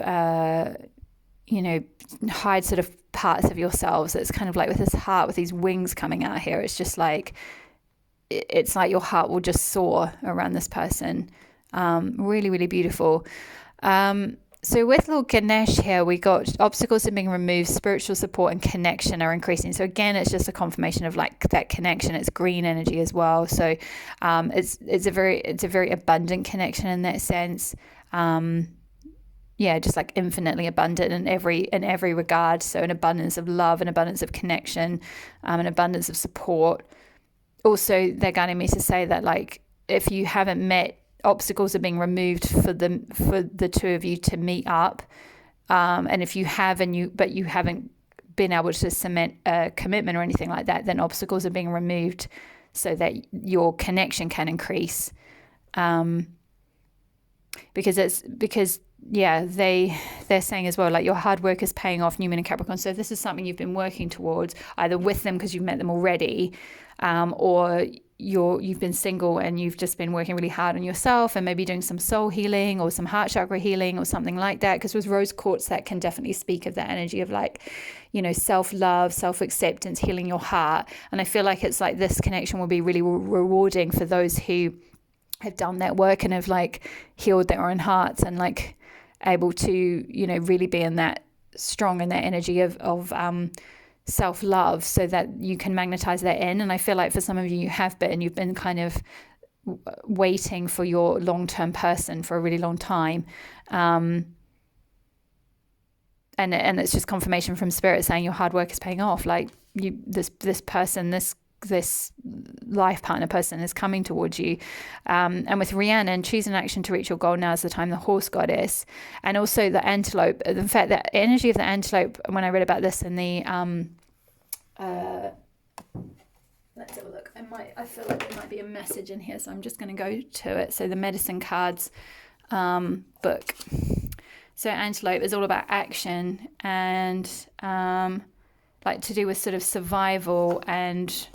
you know, hide sort of parts of yourselves. It's kind of like with this heart with these wings coming out here. It's just like, it's like your heart will just soar around this person. Really, really beautiful. So with Lord Ganesh here, we got obstacles are being removed, spiritual support and connection are increasing. So again, it's just a confirmation of like that connection. It's green energy as well. So it's a very abundant connection in that sense. Yeah, just like infinitely abundant in every regard. So an abundance of love, an abundance of connection, an abundance of support. Also, they're guiding me to say that like if you haven't met, obstacles are being removed for the two of you to meet up. And if you have but you haven't been able to cement a commitment or anything like that, then obstacles are being removed so that your connection can increase. Because yeah, they're saying as well, like your hard work is paying off, New Moon in Capricorn. So if this is something you've been working towards, either with them because you've met them already, or you've been single and you've just been working really hard on yourself and maybe doing some soul healing or some heart chakra healing or something like that. Because with rose quartz, that can definitely speak of that energy of like, you know, self-love, self-acceptance, healing your heart. And I feel like it's like this connection will be really rewarding for those who have done that work and have like healed their own hearts and like able to, you know, really be in that strong in that energy of self-love so that you can magnetize that in. And I feel like for some of you, you've been kind of waiting for your long-term person for a really long time. And it's just confirmation from spirit saying your hard work is paying off. Like this person, this life partner person is coming towards you. And with Rhiannon, choose an action to reach your goal. Now is the time, the horse goddess. And also the antelope. In fact, the energy of the antelope, when I read about this in the let's have a look. I feel like there might be a message in here, so I'm just going to go to it. So the medicine cards book. So antelope is all about action and like to do with sort of survival. And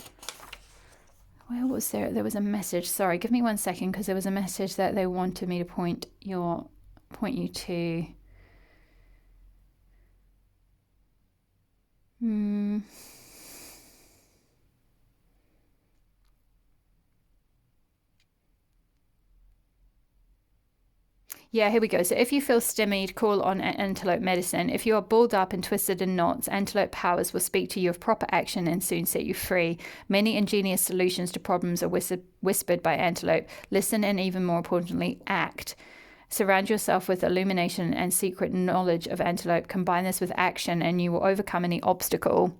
where was there? There was a message. Sorry, give me 1 second, because there was a message that they wanted me to point you to. Yeah, here we go. So if you feel stymied, call on antelope medicine. If you are balled up and twisted in knots, antelope powers will speak to you of proper action and soon set you free. Many ingenious solutions to problems are whispered by antelope. Listen and, even more importantly, act. Surround yourself with illumination and secret knowledge of antelope. Combine this with action and you will overcome any obstacle.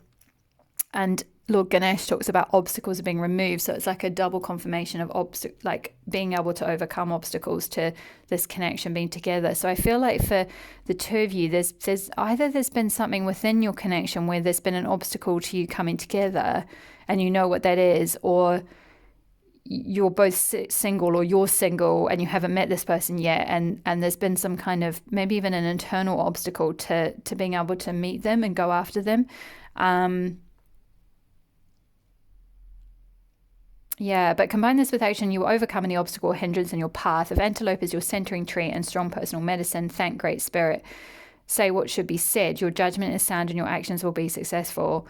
And Lord Ganesh talks about obstacles being removed. So it's like a double confirmation of like being able to overcome obstacles to this connection being together. So I feel like for the two of you, there's been something within your connection where there's been an obstacle to you coming together and you know what that is, or you're both single, or you're single and you haven't met this person yet, and there's been some kind of maybe even an internal obstacle to being able to meet them and go after them. Yeah, but combine this with action, you will overcome any obstacle or hindrance in your path. If antelope is your centering tree and strong personal medicine, thank Great Spirit. Say what should be said. Your judgment is sound and your actions will be successful.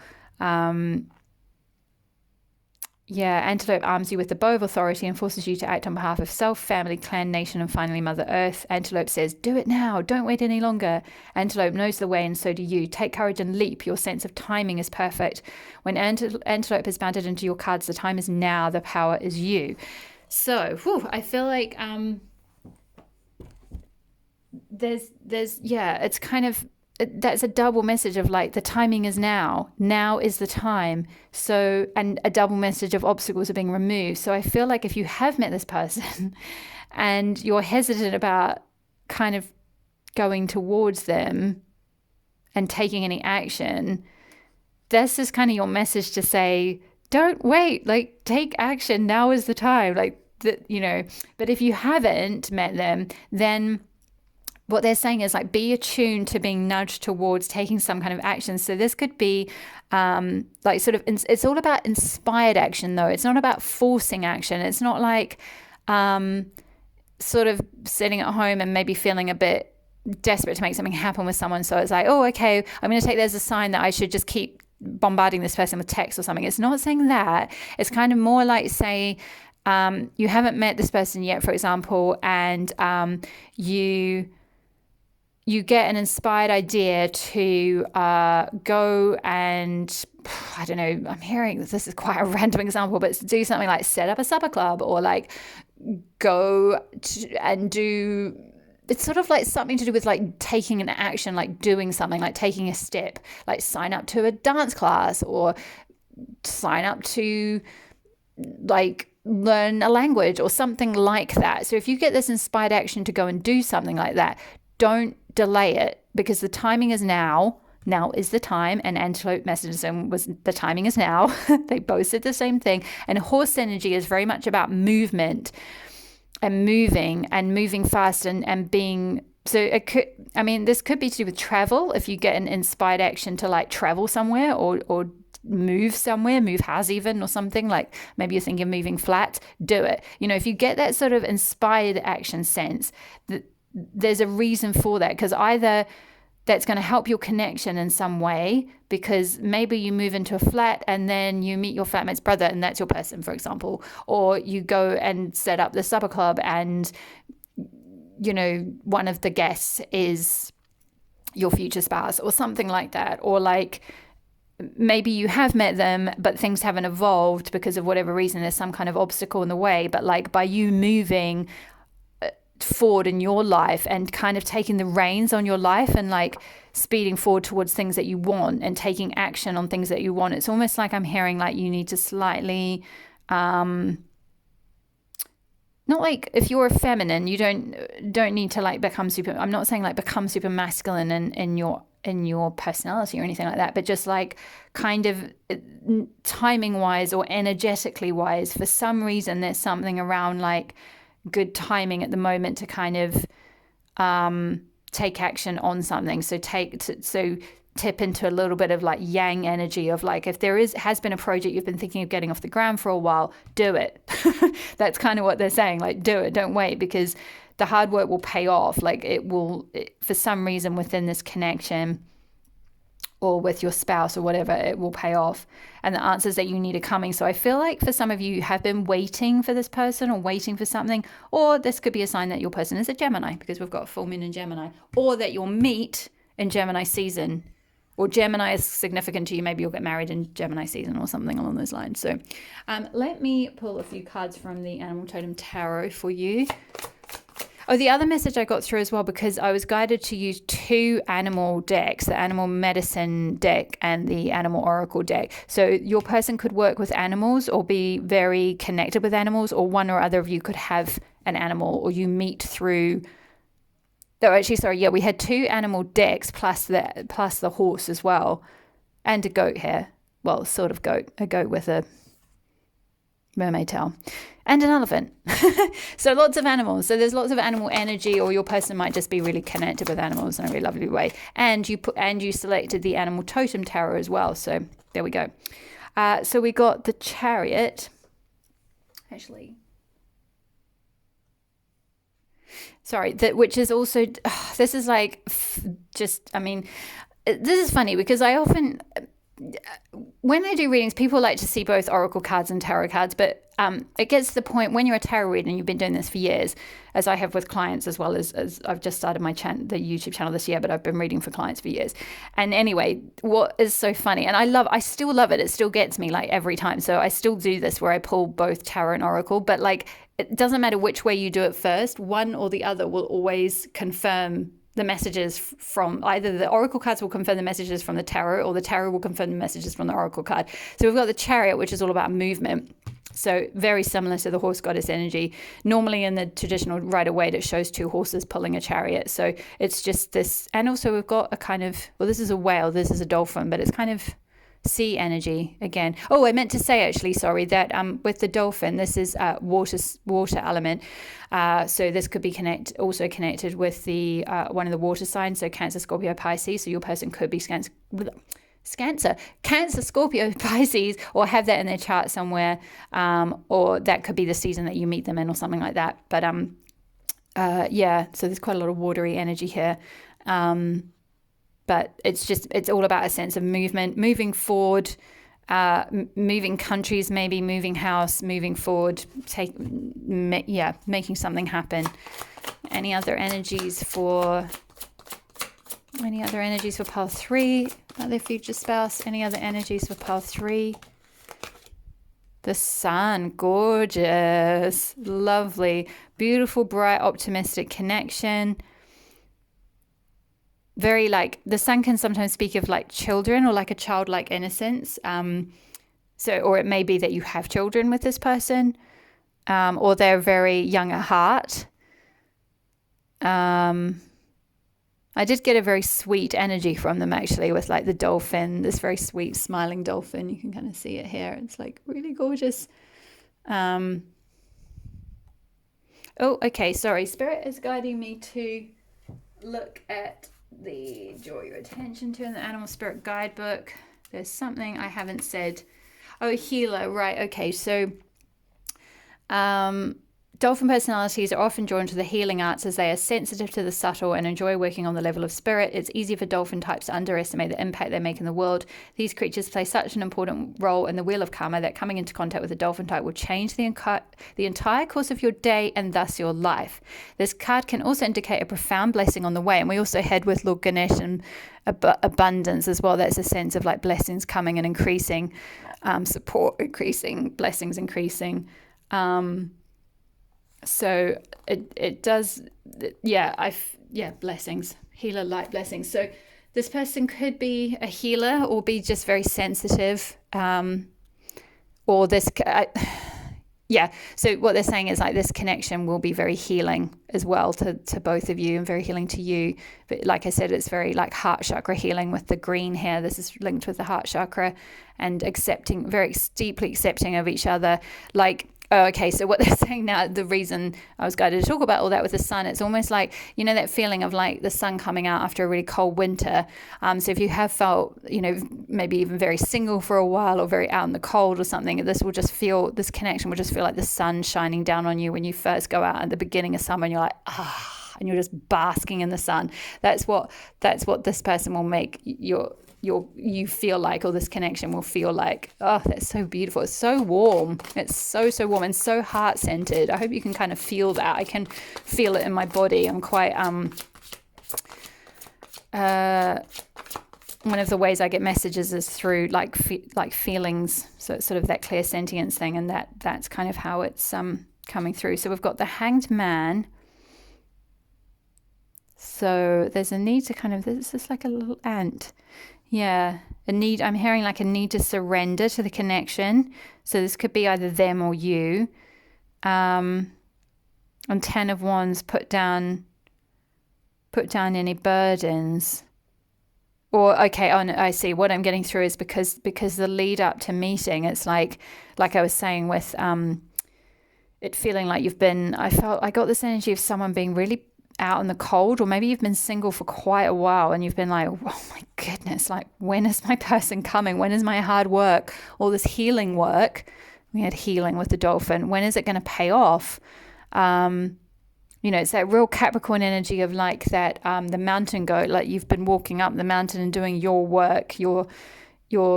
Antelope arms you with the bow of authority and forces you to act on behalf of self, family, clan, nation, and finally Mother Earth. Antelope says, do it now. Don't wait any longer. Antelope knows the way and so do you. Take courage and leap. Your sense of timing is perfect. When Antelope has bounded into your cards, the time is now. The power is you. So, I feel like it's kind of, that's a double message of like the timing is now. Now is the time. So, and a double message of obstacles are being removed. So I feel like if you have met this person and you're hesitant about kind of going towards them and taking any action, this is kind of your message to say, don't wait, like take action. Now is the time. Like that, but if you haven't met them, then what they're saying is like be attuned to being nudged towards taking some kind of action. So this could be like sort of, it's all about inspired action though. It's not about forcing action. It's not like sort of sitting at home and maybe feeling a bit desperate to make something happen with someone. So it's like, oh, okay, I'm going to take this as a sign that I should just keep bombarding this person with text or something. It's not saying that. It's kind of more like, say, you haven't met this person yet, for example, and you get an inspired idea to go and, I don't know, I'm hearing this is quite a random example, but do something like set up a supper club, or like go and do, it's sort of like something to do with like taking an action, like doing something, like taking a step, like sign up to a dance class or sign up to like learn a language or something like that. So if you get this inspired action to go and do something like that, don't delay it, because the timing is now. Now is the time. And antelope messenger was the timing is now. They both said the same thing. And horse energy is very much about movement and moving fast and being. So it could, this could be to do with travel. If you get an inspired action to like travel somewhere or move somewhere, move house even, or something, like maybe you're thinking of moving flat, do it. If you get that sort of inspired action sense, there's a reason for that, because either that's going to help your connection in some way, because maybe you move into a flat and then you meet your flatmate's brother and that's your person, for example, or you go and set up the supper club and one of the guests is your future spouse or something like that, or like maybe you have met them, but things haven't evolved because of whatever reason. There's some kind of obstacle in the way. But like by you moving forward in your life and kind of taking the reins on your life and like speeding forward towards things that you want and taking action on things that you want, it's almost like I'm hearing like you need to slightly not like if you're a feminine, you don't need to like become super. I'm not saying like become super masculine in your personality or anything like that, but just like kind of timing wise or energetically wise, for some reason there's something around like good timing at the moment to kind of take action on something. So tip into a little bit of like yang energy of like, if there has been a project you've been thinking of getting off the ground for a while, do it. That's kind of what they're saying, like do it, don't wait, because the hard work will pay off. Like for some reason within this connection or with your spouse or whatever, it will pay off, and the answers that you need are coming. So I feel like for some of you have been waiting for this person or waiting for something, or this could be a sign that your person is a Gemini, because we've got full moon in Gemini, or that you'll meet in Gemini season, or Gemini is significant to you. Maybe you'll get married in Gemini season or something along those lines. So let me pull a few cards from the Animal Totem Tarot for you. Oh, the other message I got through as well, because I was guided to use 2 animal decks, the Animal Medicine deck and the Animal Oracle deck. So your person could work with animals or be very connected with animals, or one or other of you could have an animal, or you meet through... Oh, actually, sorry. Yeah, we had 2 animal decks plus the horse as well, and a goat here. Well, sort of goat. A goat with a mermaid tail, and an elephant. So lots of animals. So there's lots of animal energy, or your person might just be really connected with animals in a really lovely way. And you selected the Animal Totem Tarot as well. So there we go. So we got the Chariot. Actually. Sorry, which is also, this is like, this is funny because I often, when I do readings, people like to see both oracle cards and tarot cards, but it gets to the point when you're a tarot reader and you've been doing this for years, as I have with clients, as well as I've just started the YouTube channel this year, but I've been reading for clients for years. And anyway, what is so funny, and I still love it. It still gets me like every time. So I still do this where I pull both tarot and oracle, but like, it doesn't matter which way you do it first, one or the other will always confirm the messages from either the oracle cards will confirm the messages from the tarot, or the tarot will confirm the messages from the oracle card. So we've got the Chariot, which is all about movement. So very similar to the horse goddess energy. Normally in the traditional Rider-Waite, it shows 2 horses pulling a chariot. So it's just this. And also we've got a kind of, well, this is a whale, this is a dolphin, but it's kind of sea energy again. Oh, I meant to say actually, sorry, that with the dolphin, this is water element. So this could be also connected with the one of the water signs, so Cancer, Scorpio, Pisces. So your person could be Cancer, Scorpio, Pisces, or have that in their chart somewhere, or that could be the season that you meet them in or something like that. But yeah, so there's quite a lot of watery energy here. But it's all about a sense of movement, moving forward, moving countries, maybe moving house, moving forward, making something happen. Any other energies for pile 3, about their future spouse? Any other energies for pile 3? The Sun, gorgeous, lovely, beautiful, bright, optimistic connection. Very like, the Sun can sometimes speak of like children or like a childlike innocence. Or it may be that you have children with this person, or they're very young at heart. I did get a very sweet energy from them actually, with like the dolphin, this very sweet smiling dolphin. You can kind of see it here. It's like really gorgeous. Oh, okay. Sorry. Spirit is guiding me to look at draw your attention to in the Animal Spirit Guidebook. There's something I haven't said. Oh, healer, right? Okay, so Dolphin personalities are often drawn to the healing arts as they are sensitive to the subtle and enjoy working on the level of spirit. It's easy for dolphin types to underestimate the impact they make in the world. These creatures play such an important role in the wheel of karma that coming into contact with a dolphin type will change the entire course of your day and thus your life. This card can also indicate a profound blessing on the way. And we also head with Lord Ganesh and abundance as well. That's a sense of like blessings coming and increasing, support increasing, blessings increasing. So it does, blessings, healer light blessings. So this person could be a healer or be just very sensitive, or this, so what they're saying is like this connection will be very healing as well to both of you and very healing to you. But like I said, it's very like heart chakra healing with the green here. This is linked with the heart chakra and accepting, very deeply accepting of each other. Like, oh, okay, so what they're saying now, the reason I was guided to talk about all that with the sun, it's almost like, you know, that feeling of like the sun coming out after a really cold winter. So if you have felt, you know, maybe even very single for a while or very out in the cold or something, this connection will just feel like the sun shining down on you when you first go out at the beginning of summer and you're like, and you're just basking in the sun. That's what this person will make you feel like, or this connection will feel like. Oh, that's so beautiful. It's so warm. It's so warm and so heart-centered. I hope you can kind of feel that. I can feel it in my body. I'm quite one of the ways I get messages is through like feelings. So it's sort of that clear sentience thing, and that's kind of how it's coming through. So we've got the Hanged Man. So there's a need to kind of, this is like a little ant. Yeah, I'm hearing like a need to surrender to the connection. So this could be either them or you. And 10 of Wands, put down any burdens. Or, okay, no, I see. What I'm getting through is because the lead up to meeting, it's like I was saying with it feeling like I got this energy of someone being really out in the cold, or maybe you've been single for quite a while and you've been like, oh my goodness, like when is my person coming? When is my hard work, all this healing work? We had healing with the dolphin. When is it going to pay off? You know, it's that real Capricorn energy of like that, the mountain goat, like you've been walking up the mountain and doing your work, your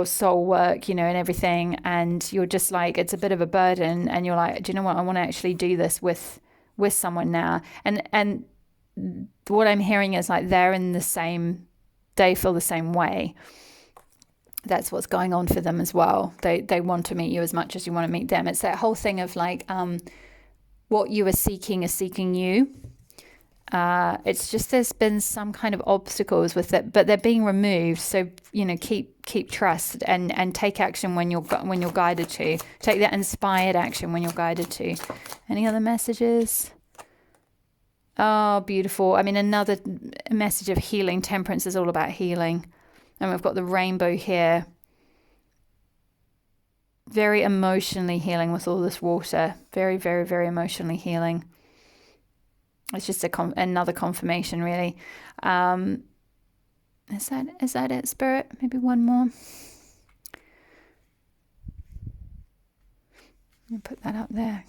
soul work, you know, and everything. And you're just like, it's a bit of a burden. And you're like, do you know what? I want to actually do this with someone now. And what I'm hearing is like they feel the same way. That's what's going on for them as well. They want to meet you as much as you want to meet them. It's that whole thing of like what you are seeking is seeking you. It's just there's been some kind of obstacles with it, but they're being removed. So, you know, keep trust and take action when you're guided to. Take that inspired action when you're guided to. Any other messages? Oh, beautiful. I mean, another message of healing. Temperance is all about healing. And we've got the rainbow here. Very emotionally healing with all this water. Very, very, very emotionally healing. It's just another confirmation, really. Is that it, Spirit? Maybe one more. Let me put that up there.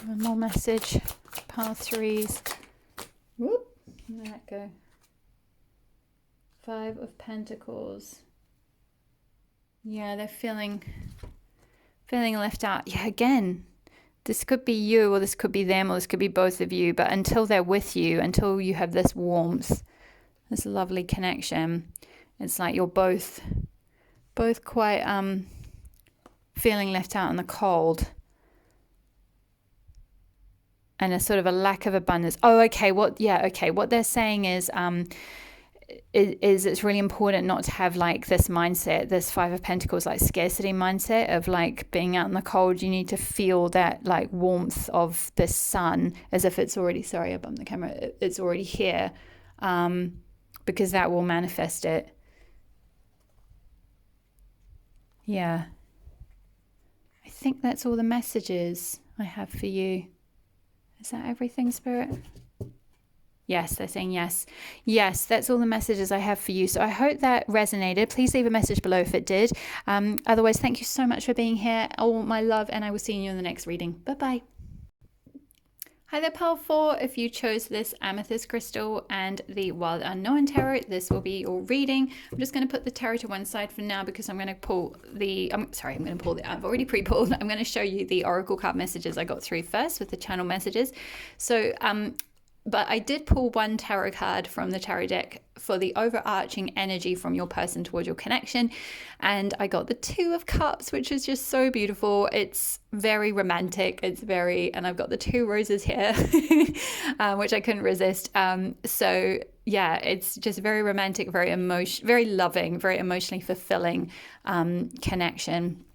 One more message. Path threes. Whoop. Where did that go? 5 of Pentacles. Yeah, they're feeling left out. Yeah, again, this could be you, or this could be them, or this could be both of you. But until they're with you, until you have this warmth, this lovely connection, it's like you're both quite feeling left out in the cold. And a sort of a lack of abundance. Oh, okay. What they're saying is it's really important not to have like this mindset, this 5 of Pentacles, like scarcity mindset of like being out in the cold. You need to feel that like warmth of the sun as if it's already, sorry, I bumped the camera, it's already here, because that will manifest it. Yeah. I think that's all the messages I have for you. Is that everything, Spirit? Yes, they're saying yes. Yes, that's all the messages I have for you. So I hope that resonated. Please leave a message below if it did. Otherwise, thank you so much for being here. All my love, and I will see you in the next reading. Bye-bye. Hi there, Pile 4. If you chose this Amethyst Crystal and the Wild Unknown Tarot, this will be your reading. I'm just going to put the tarot to one side for now because I'm going to pull the... I've already pre-pulled. I'm going to show you the Oracle card messages I got through first with the channel messages. So, but I did pull one tarot card from the tarot deck for the overarching energy from your person towards your connection. And I got the Two of Cups, which is just so beautiful. It's very romantic. And I've got the two roses here, which I couldn't resist. So yeah, it's just very romantic, very loving, very emotionally fulfilling connection.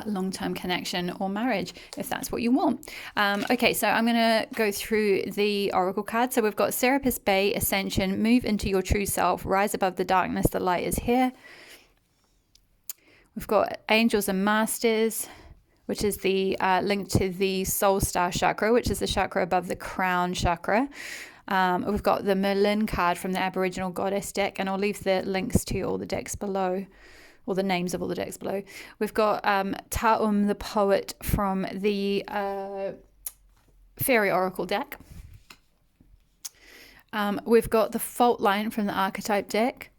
Long-term connection or marriage, if that's what you want. Okay, so I'm going to go through the oracle card. So we've got Serapis Bay, Ascension, move into your true self, rise above the darkness, the light is here. We've got Angels and Masters, which is the link to the Soul Star chakra, which is the chakra above the crown chakra. We've got the Merlin card from the Aboriginal Goddess deck, and I'll leave the links to all the decks below, or the names of all the decks below. We've got Ta'um the Poet from the Fairy Oracle deck. We've got the Fault Line from the Archetype deck.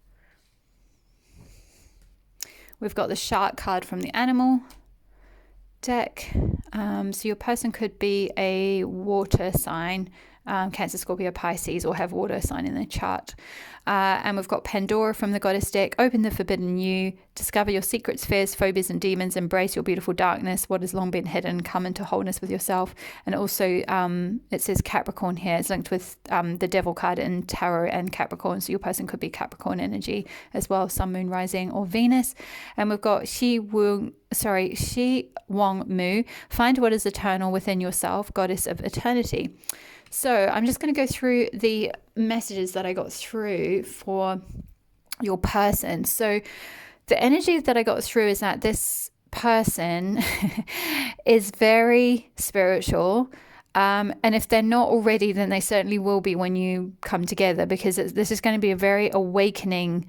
We've got the Shark card from the Animal deck. So your person could be a water sign, Cancer, Scorpio, Pisces, or have water sign in their chart. And we've got Pandora from the Goddess deck. Open the forbidden you. Discover your secrets, fears, phobias, and demons. Embrace your beautiful darkness. What has long been hidden. Come into wholeness with yourself. And also, it says Capricorn here. It's linked with the Devil card in Tarot and Capricorn. So your person could be Capricorn energy as well. Sun, Moon, Rising, or Venus. And we've got Shi Wong Mu. Find what is eternal within yourself. Goddess of eternity. So I'm just going to go through the messages that I got through for your person. So the energy that I got through is that this person is very spiritual. And if they're not already, then they certainly will be when you come together, because this is going to be a very awakening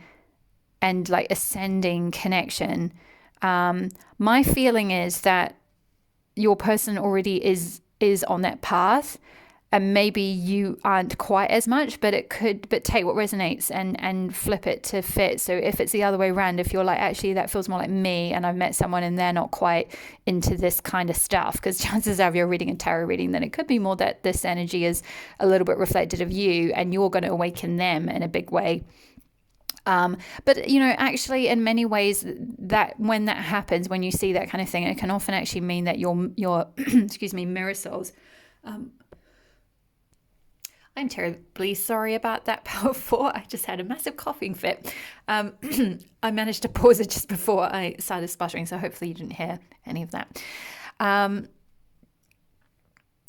and like ascending connection. My feeling is that your person already is on that path. And maybe you aren't quite as much, but take what resonates and flip it to fit. So if it's the other way around, if you're like, actually, that feels more like me, and I've met someone and they're not quite into this kind of stuff, because chances are if you're reading a tarot reading, then it could be more that this energy is a little bit reflected of you and you're going to awaken them in a big way. But, you know, actually, in many ways, that when that happens, when you see that kind of thing, it can often actually mean that your excuse me, mirror souls. I'm terribly sorry about that, Power 4. I just had a massive coughing fit. I managed to pause it just before I started sputtering, so hopefully you didn't hear any of that.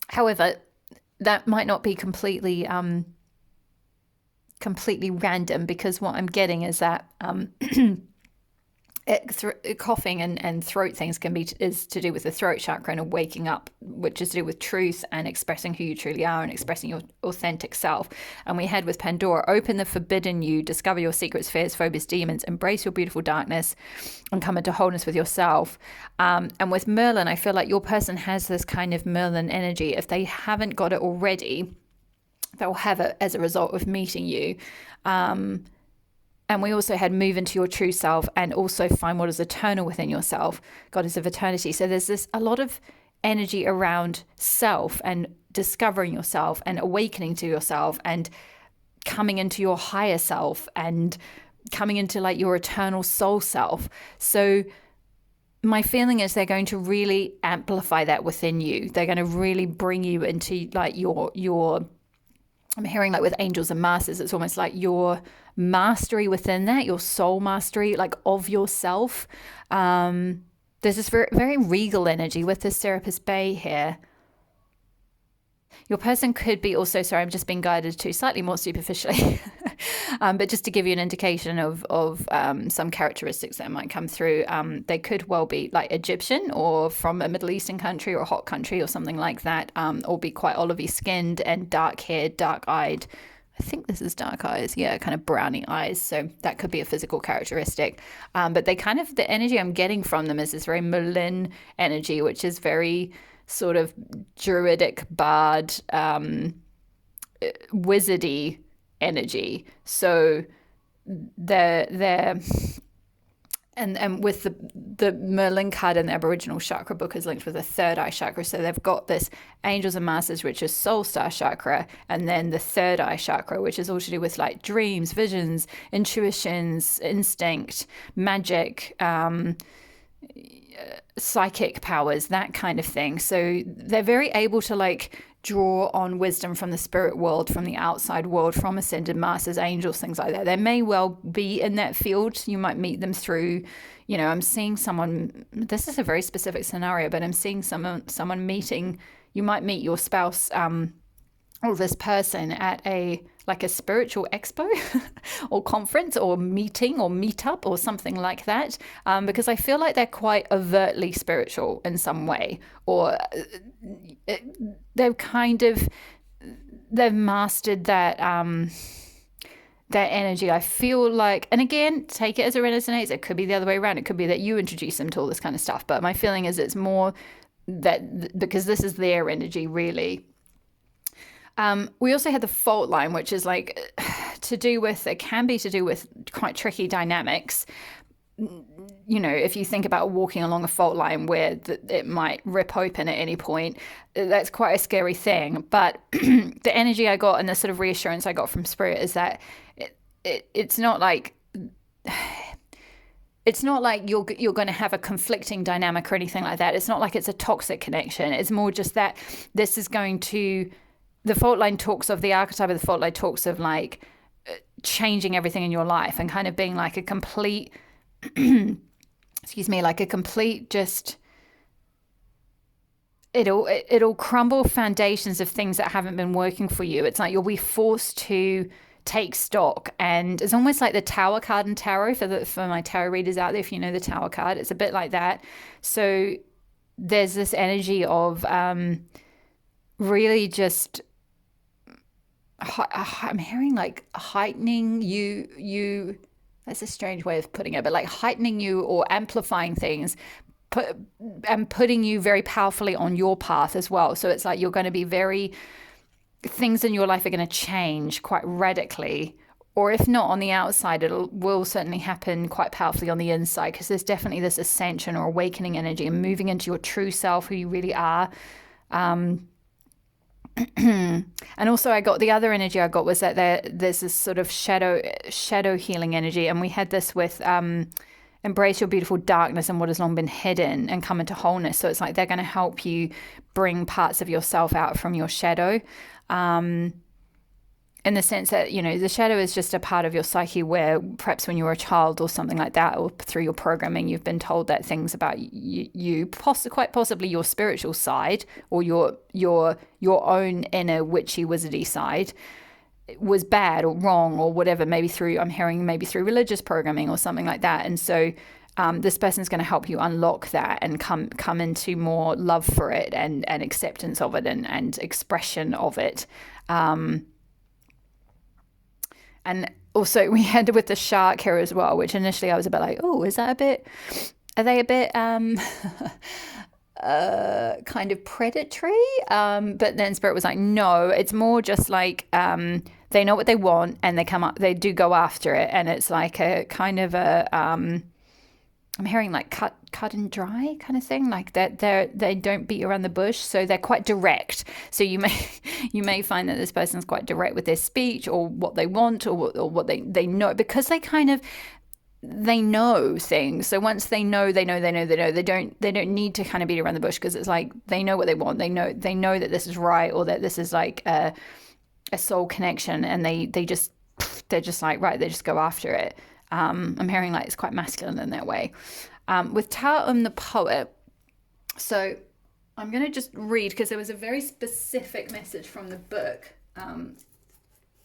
However, that might not be completely random, because what I'm getting is that coughing and throat things is to do with the throat chakra and a waking up, which is to do with truth and expressing who you truly are and expressing your authentic self. And we had with Pandora, open the forbidden you, discover your secrets, fears, phobias, demons, embrace your beautiful darkness, and come into wholeness with yourself. And with Merlin, I feel like your person has this kind of Merlin energy. If they haven't got it already, they'll have it as a result of meeting you. And we also had move into your true self and also find what is eternal within yourself, goddess of eternity. So there's a lot of energy around self and discovering yourself and awakening to yourself and coming into your higher self and coming into like your eternal soul self. So my feeling is they're going to really amplify that within you. They're going to really bring you into like your I'm hearing like with Angels and Masters, it's almost like your mastery within that, your soul mastery, like of yourself. There's this very, very regal energy with this Serapis Bay here. Your person could be also, sorry, I'm just being guided to slightly more superficially. But just to give you an indication of some characteristics that might come through, they could well be like Egyptian or from a Middle Eastern country or a hot country or something like that, or be quite olivey skinned and dark haired, dark eyed. I think this is dark eyes, yeah, kind of browny eyes. So that could be a physical characteristic. But they kind of, the energy I'm getting from them is this very Merlin energy, which is very sort of druidic bard, wizardy energy. So they're and with the Merlin card in the Aboriginal chakra book is linked with the third eye chakra. So they've got this Angels and Masters, which is soul star chakra, and then the third eye chakra, which is all to do with like dreams, visions, intuitions, instinct, magic, psychic powers, that kind of thing. So they're very able to like draw on wisdom from the spirit world, from the outside world, from ascended masters, angels, things like that. They may well be in that field. You might meet them through, I'm seeing someone, this is a very specific scenario, but I'm seeing someone meeting, you might meet your spouse, or this person at a spiritual expo or conference or meeting or meetup or something like that, because I feel like they're quite overtly spiritual in some way, or they've mastered that energy. I feel like, and again, take it as it resonates. It could be the other way around. It could be that you introduce them to all this kind of stuff, but my feeling is it's more that because this is their energy really. We also had the fault line, which is like it can be to do with quite tricky dynamics. If you think about walking along a fault line where it might rip open at any point, that's quite a scary thing. But the energy I got and the sort of reassurance I got from Spirit is that it's not like you're going to have a conflicting dynamic or anything like that. It's not like it's a toxic connection. It's more just that this is going to... The fault line talks of the archetype of the fault line talks of like changing everything in your life and kind of being like a complete, just it'll crumble foundations of things that haven't been working for you. It's like you'll be forced to take stock, and it's almost like the Tower card in tarot for my tarot readers out there. If you know the Tower card, it's a bit like that. So there's this energy of really just. I'm hearing like heightening you that's a strange way of putting it, but like heightening you or amplifying things and putting you very powerfully on your path as well. So it's like you're going to be things in your life are going to change quite radically, or if not on the outside, will certainly happen quite powerfully on the inside, because there's definitely this ascension or awakening energy and moving into your true self, who you really are. And also the other energy I got was that there's this sort of shadow healing energy, and we had this with embrace your beautiful darkness and what has long been hidden and come into wholeness. So it's like they're going to help you bring parts of yourself out from your shadow, in the sense that, the shadow is just a part of your psyche where perhaps when you were a child or something like that, or through your programming, you've been told that things about you quite possibly your spiritual side or your own inner witchy wizardy side was bad or wrong or whatever, maybe through religious programming or something like that. And so this person's going to help you unlock that and come into more love for it and acceptance of it and expression of it. And also we had with the shark here as well, which initially I was a bit like, oh, are they a bit kind of predatory? But then Spirit was like, no, it's more just like they know what they want and they do go after it. And it's like a kind of I'm hearing like cut and dry kind of thing, like that they don't beat around the bush, so they're quite direct. So you may find that this person's quite direct with their speech or what they want or what they know, because they know things. So once they know, they don't need to kind of beat around the bush, because it's like they know what they want. They know that this is right, or that this is like a soul connection, and they're just like, right, they just go after it. I'm hearing like it's quite masculine in that way. With Ta'um the poet, so I'm going to just read, because there was a very specific message from the book.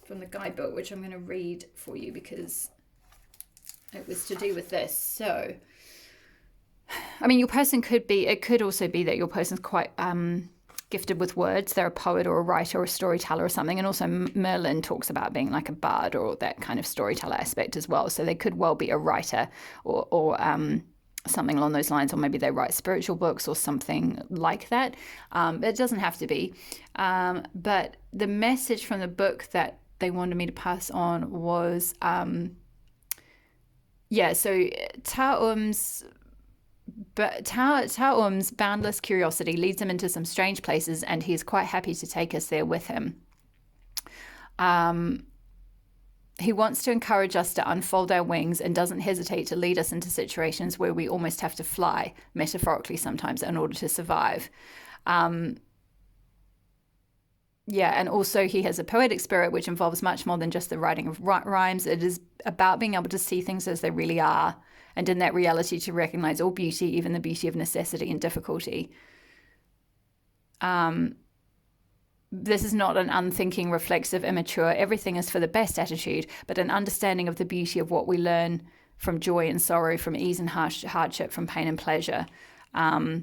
from the guidebook, which I'm going to read for you because it was to do with this. So, I mean, your person it could also be that your person's quite gifted with words. They're a poet or a writer or a storyteller or something. And also Merlin talks about being like a bard or that kind of storyteller aspect as well. So they could well be a writer or something along those lines, or maybe they write spiritual books or something like that. It doesn't have to be. But the message from the book that they wanted me to pass on was, so Taum's boundless curiosity leads him into some strange places, and he is quite happy to take us there with him. He wants to encourage us to unfold our wings and doesn't hesitate to lead us into situations where we almost have to fly, metaphorically sometimes, in order to survive. And also he has a poetic spirit, which involves much more than just the writing of rhymes. It is about being able to see things as they really are, and in that reality to recognize all beauty, even the beauty of necessity and difficulty. This is not an unthinking, reflexive, immature, everything is for the best attitude, but an understanding of the beauty of what we learn from joy and sorrow, from ease and hardship, from pain and pleasure. So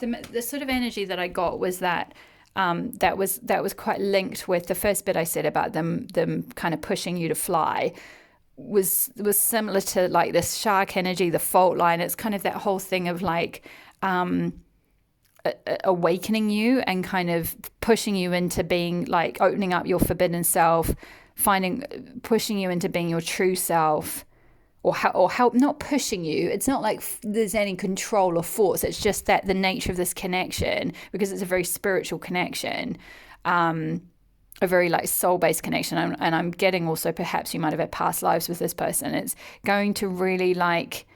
the sort of energy that I got was that that was quite linked with the first bit I said about them kind of pushing you to fly. Was similar to like this shark energy, the fault line. It's kind of that whole thing of like awakening you and kind of pushing you into being like opening up your forbidden self, pushing you into being your true self, or help, not pushing you. It's not like there's any control or force. It's just that the nature of this connection, because it's a very spiritual connection, a very like soul-based connection, and I'm getting also perhaps you might have had past lives with this person. It's going to really like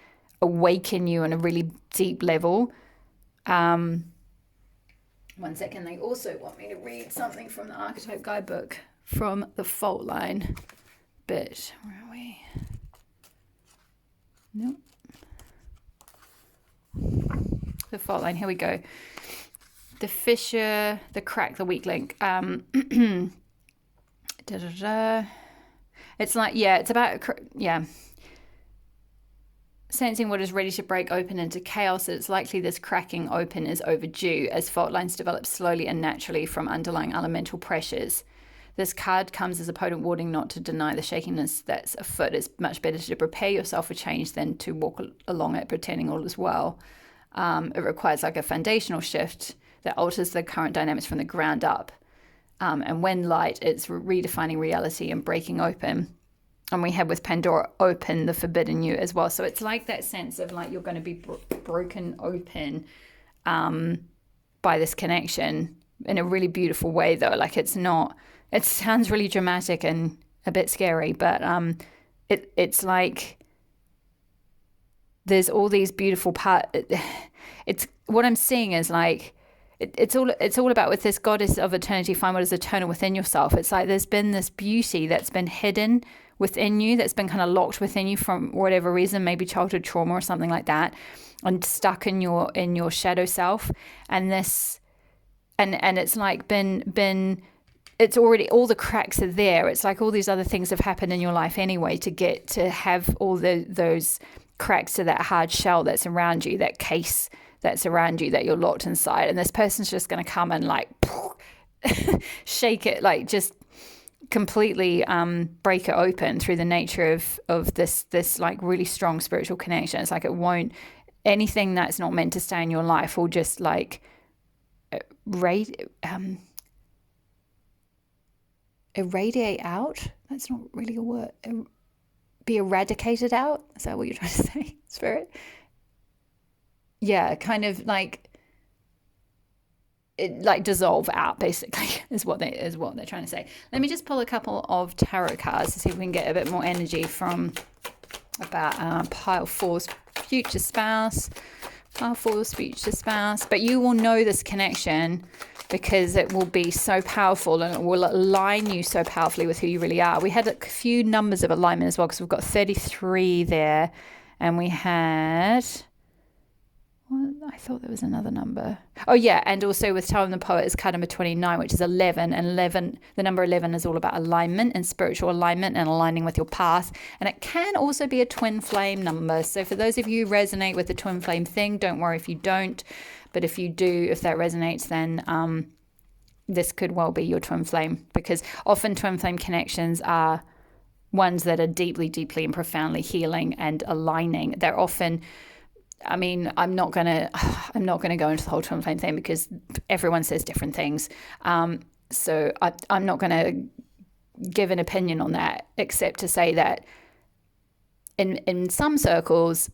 awaken you on a really deep level. One second, they also want me to read something from the Archetype Guidebook from the fault line bit. Where are we? Nope. The fault line, here we go. The fissure, the crack, the weak link. It's like, it's about, sensing what is ready to break open into chaos. It's likely this cracking open is overdue as fault lines develop slowly and naturally from underlying elemental pressures. This card comes as a potent warning not to deny the shakiness that's afoot. It's much better to prepare yourself for change than to walk along it pretending all is well. It requires like a foundational shift that alters the current dynamics from the ground up. And when light, it's redefining reality and breaking open. And we have with Pandora, open the forbidden you as well. So it's like that sense of like you're going to be broken open by this connection in a really beautiful way, though. Like it sounds really dramatic and a bit scary, but it's like there's all these beautiful parts. It's what I'm seeing is like, it's all about with this goddess of eternity, find what is eternal within yourself. It's like there's been this beauty that's been hidden within you, that's been kind of locked within you from whatever reason, maybe childhood trauma or something like that, and stuck in your shadow self. And this and it's like been it's already, all the cracks are there. It's like all these other things have happened in your life anyway to get to have all those cracks to that hard shell that's around you, that case that's around you that you're locked inside. And this person's just going to come and like shake it, like just completely break it open through the nature of this like really strong spiritual connection. It's like it won't, anything that's not meant to stay in your life will just like irradiate out. That's not really a word. Be eradicated out. Is that what you're trying to say, Spirit? Yeah, kind of like it, like dissolve out, basically, is what they're trying to say. Let me just pull a couple of tarot cards to see if we can get a bit more energy from about pile 4's future spouse. Pile 4's future spouse. But you will know this connection because it will be so powerful and it will align you so powerfully with who you really are. We had a few numbers of alignment as well because we've got 33 there, and we had, well, I I thought there was another number. Oh yeah, and also with Tower of the Poet is card number 29, which is 11. And 11, the number 11 is all about alignment and spiritual alignment and aligning with your path. And it can also be a twin flame number. So for those of you who resonate with the twin flame thing, don't worry if you don't. But if you do, if that resonates, then this could well be your twin flame, because often twin flame connections are ones that are deeply, deeply and profoundly healing and aligning. They're often, I mean, I'm not gonna go into the whole twin flame thing because everyone says different things. So I'm not gonna give an opinion on that, except to say that in some circles,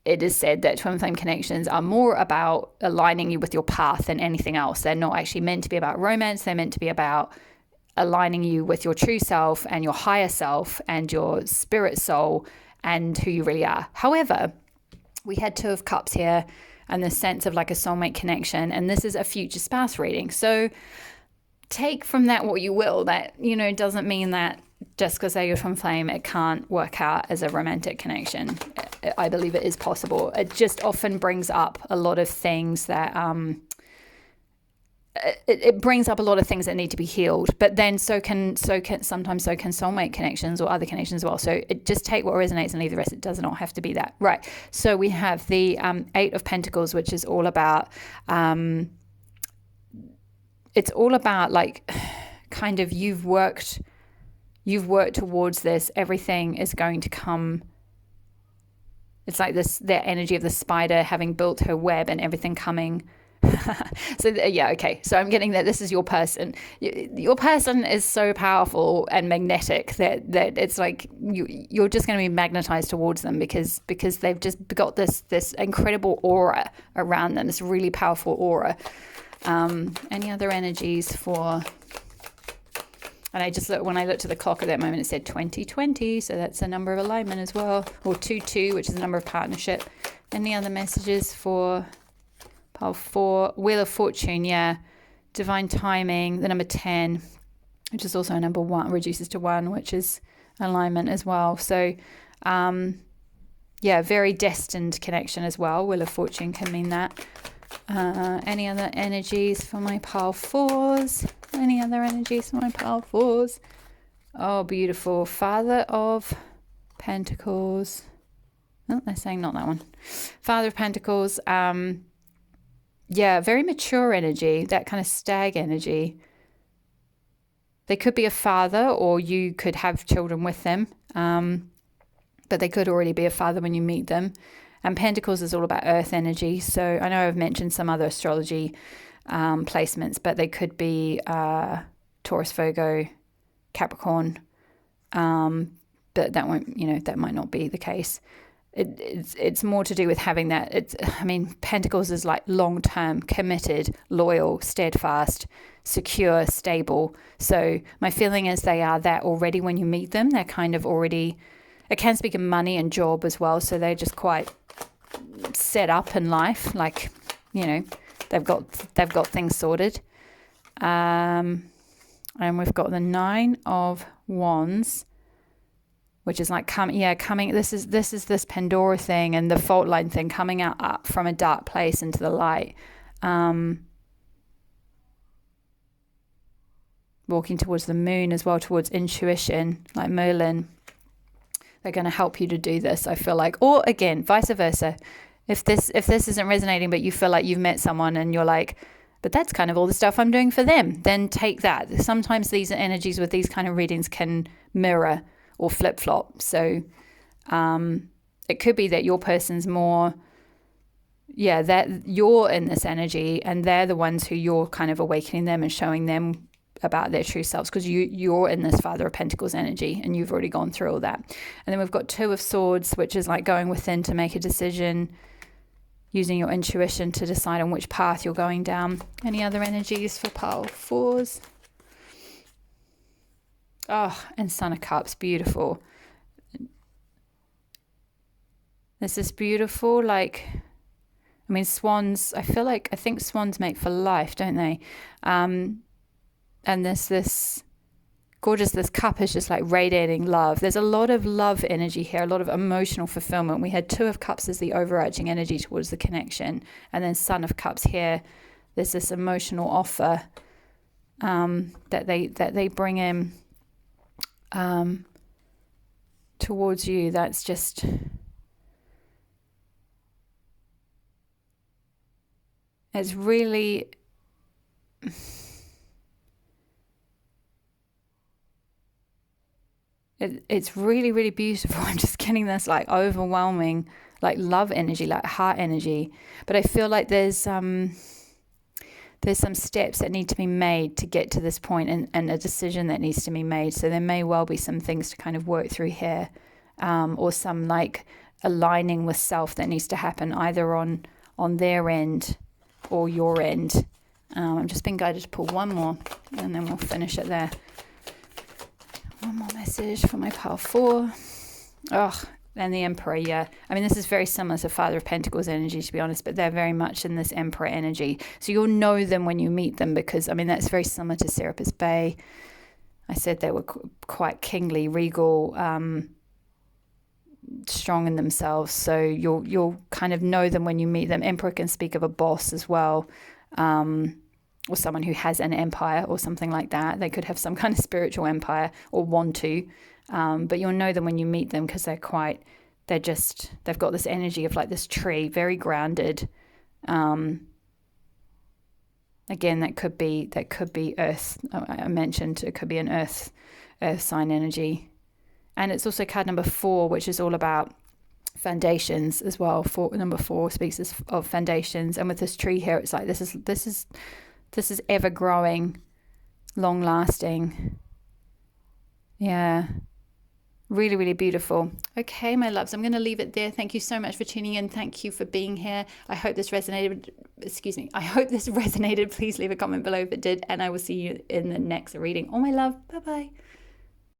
it is said that twin flame connections are more about aligning you with your path than anything else. They're not actually meant to be about romance. They're meant to be about aligning you with your true self and your higher self and your spirit soul and who you really are. However, we had Two of Cups here and the sense of like a soulmate connection, and this is a future spouse reading. So take from that what you will. That, doesn't mean that just because they're your twin flame, it can't work out as a romantic connection. I believe it is possible. It just often brings up a lot of things that it brings up a lot of things that need to be healed, but then so can soulmate connections or other connections as well. So just take what resonates and leave the rest. It does not have to be that. Right. So we have the Eight of Pentacles, which is all about, it's all about like kind of you've worked towards this. Everything is going to come. It's like this, the energy of the spider having built her web and everything coming. So yeah, okay. So I'm getting that this is your person. Your person is so powerful and magnetic that it's like you're just going to be magnetized towards them because they've just got this incredible aura around them, this really powerful aura. Any other energies for? And I just when I looked at the clock at that moment, it said 2020, so that's a number of alignment as well, or 22, which is a number of partnership. Any other messages for? Pile 4, Wheel of Fortune, yeah. Divine timing, the number 10, which is also a number 1, reduces to 1, which is alignment as well. So, very destined connection as well. Wheel of Fortune can mean that. Any other energies for my pile 4s? Any other energies for my pile 4s? Oh, beautiful. Father of Pentacles. Oh, they're saying not that one. Father of Pentacles, very mature energy, that kind of stag energy. They could be a father or you could have children with them, but they could already be a father when you meet them. And Pentacles is all about earth energy. So I know I've mentioned some other astrology placements, but they could be Taurus, Virgo, Capricorn, but that won't, that might not be the case. It's more to do with having that. Pentacles is like long-term, committed, loyal, steadfast, secure, stable. So my feeling is they are that already when you meet them. They're kind of already, it can speak of money and job as well. So they're just quite set up in life. Like, they've got things sorted. And we've got the 9 of Wands, which is like coming. This is this Pandora thing and the fault line thing, coming out up from a dark place into the light. Walking towards the moon as well, towards intuition, like Merlin. They're going to help you to do this, I feel like. Or again, vice versa. If this isn't resonating, but you feel like you've met someone and you're like, but that's kind of all the stuff I'm doing for them, then take that. Sometimes these energies with these kind of readings can mirror or flip-flop. So it could be that your person's more, that you're in this energy and they're the ones who you're kind of awakening them and showing them about their true selves, because you're in this Father of Pentacles energy and you've already gone through all that. And then we've got 2 of Swords, which is like going within to make a decision, using your intuition to decide on which path you're going down. Any other energies for pile 4s? Oh, and Son of Cups, beautiful. This is beautiful, swans, I think swans mate for life, don't they? And there's this gorgeous. This cup is just like radiating love. There's a lot of love energy here, a lot of emotional fulfillment. We had Two of Cups as the overarching energy towards the connection, and then Son of Cups here. There's this emotional offer that they bring in towards you. That's just, it's really, it's really, really beautiful. I'm just getting this like overwhelming, like love energy, like heart energy. But I feel like there's some steps that need to be made to get to this point, and a decision that needs to be made. So there may well be some things to kind of work through here, or some like aligning with self that needs to happen either on their end or your end. I'm just being guided to pull one more, and then we'll finish it there. One more message for my pile 4. Oh, and the Emperor, yeah. I mean, this is very similar to Father of Pentacles energy, to be honest, but they're very much in this Emperor energy. So you'll know them when you meet them, because, I mean, that's very similar to Serapis Bey. I said they were quite kingly, regal, strong in themselves. So you'll kind of know them when you meet them. Emperor can speak of a boss as well, or someone who has an empire or something like that. They could have some kind of spiritual empire or want to, but you'll know them when you meet them, because they've got this energy of like this tree, very grounded. Again, that could be earth. I mentioned it could be an earth sign energy. And it's also card number 4, which is all about foundations as well. Number 4 speaks of foundations. And with this tree here, it's like this is ever growing, long lasting. Yeah. Really, really beautiful. Okay, my loves, I'm going to leave it there. Thank you so much for tuning in. Thank you for being here. I hope this resonated. Please leave a comment below if it did. And I will see you in the next reading. Oh, my love. Bye-bye.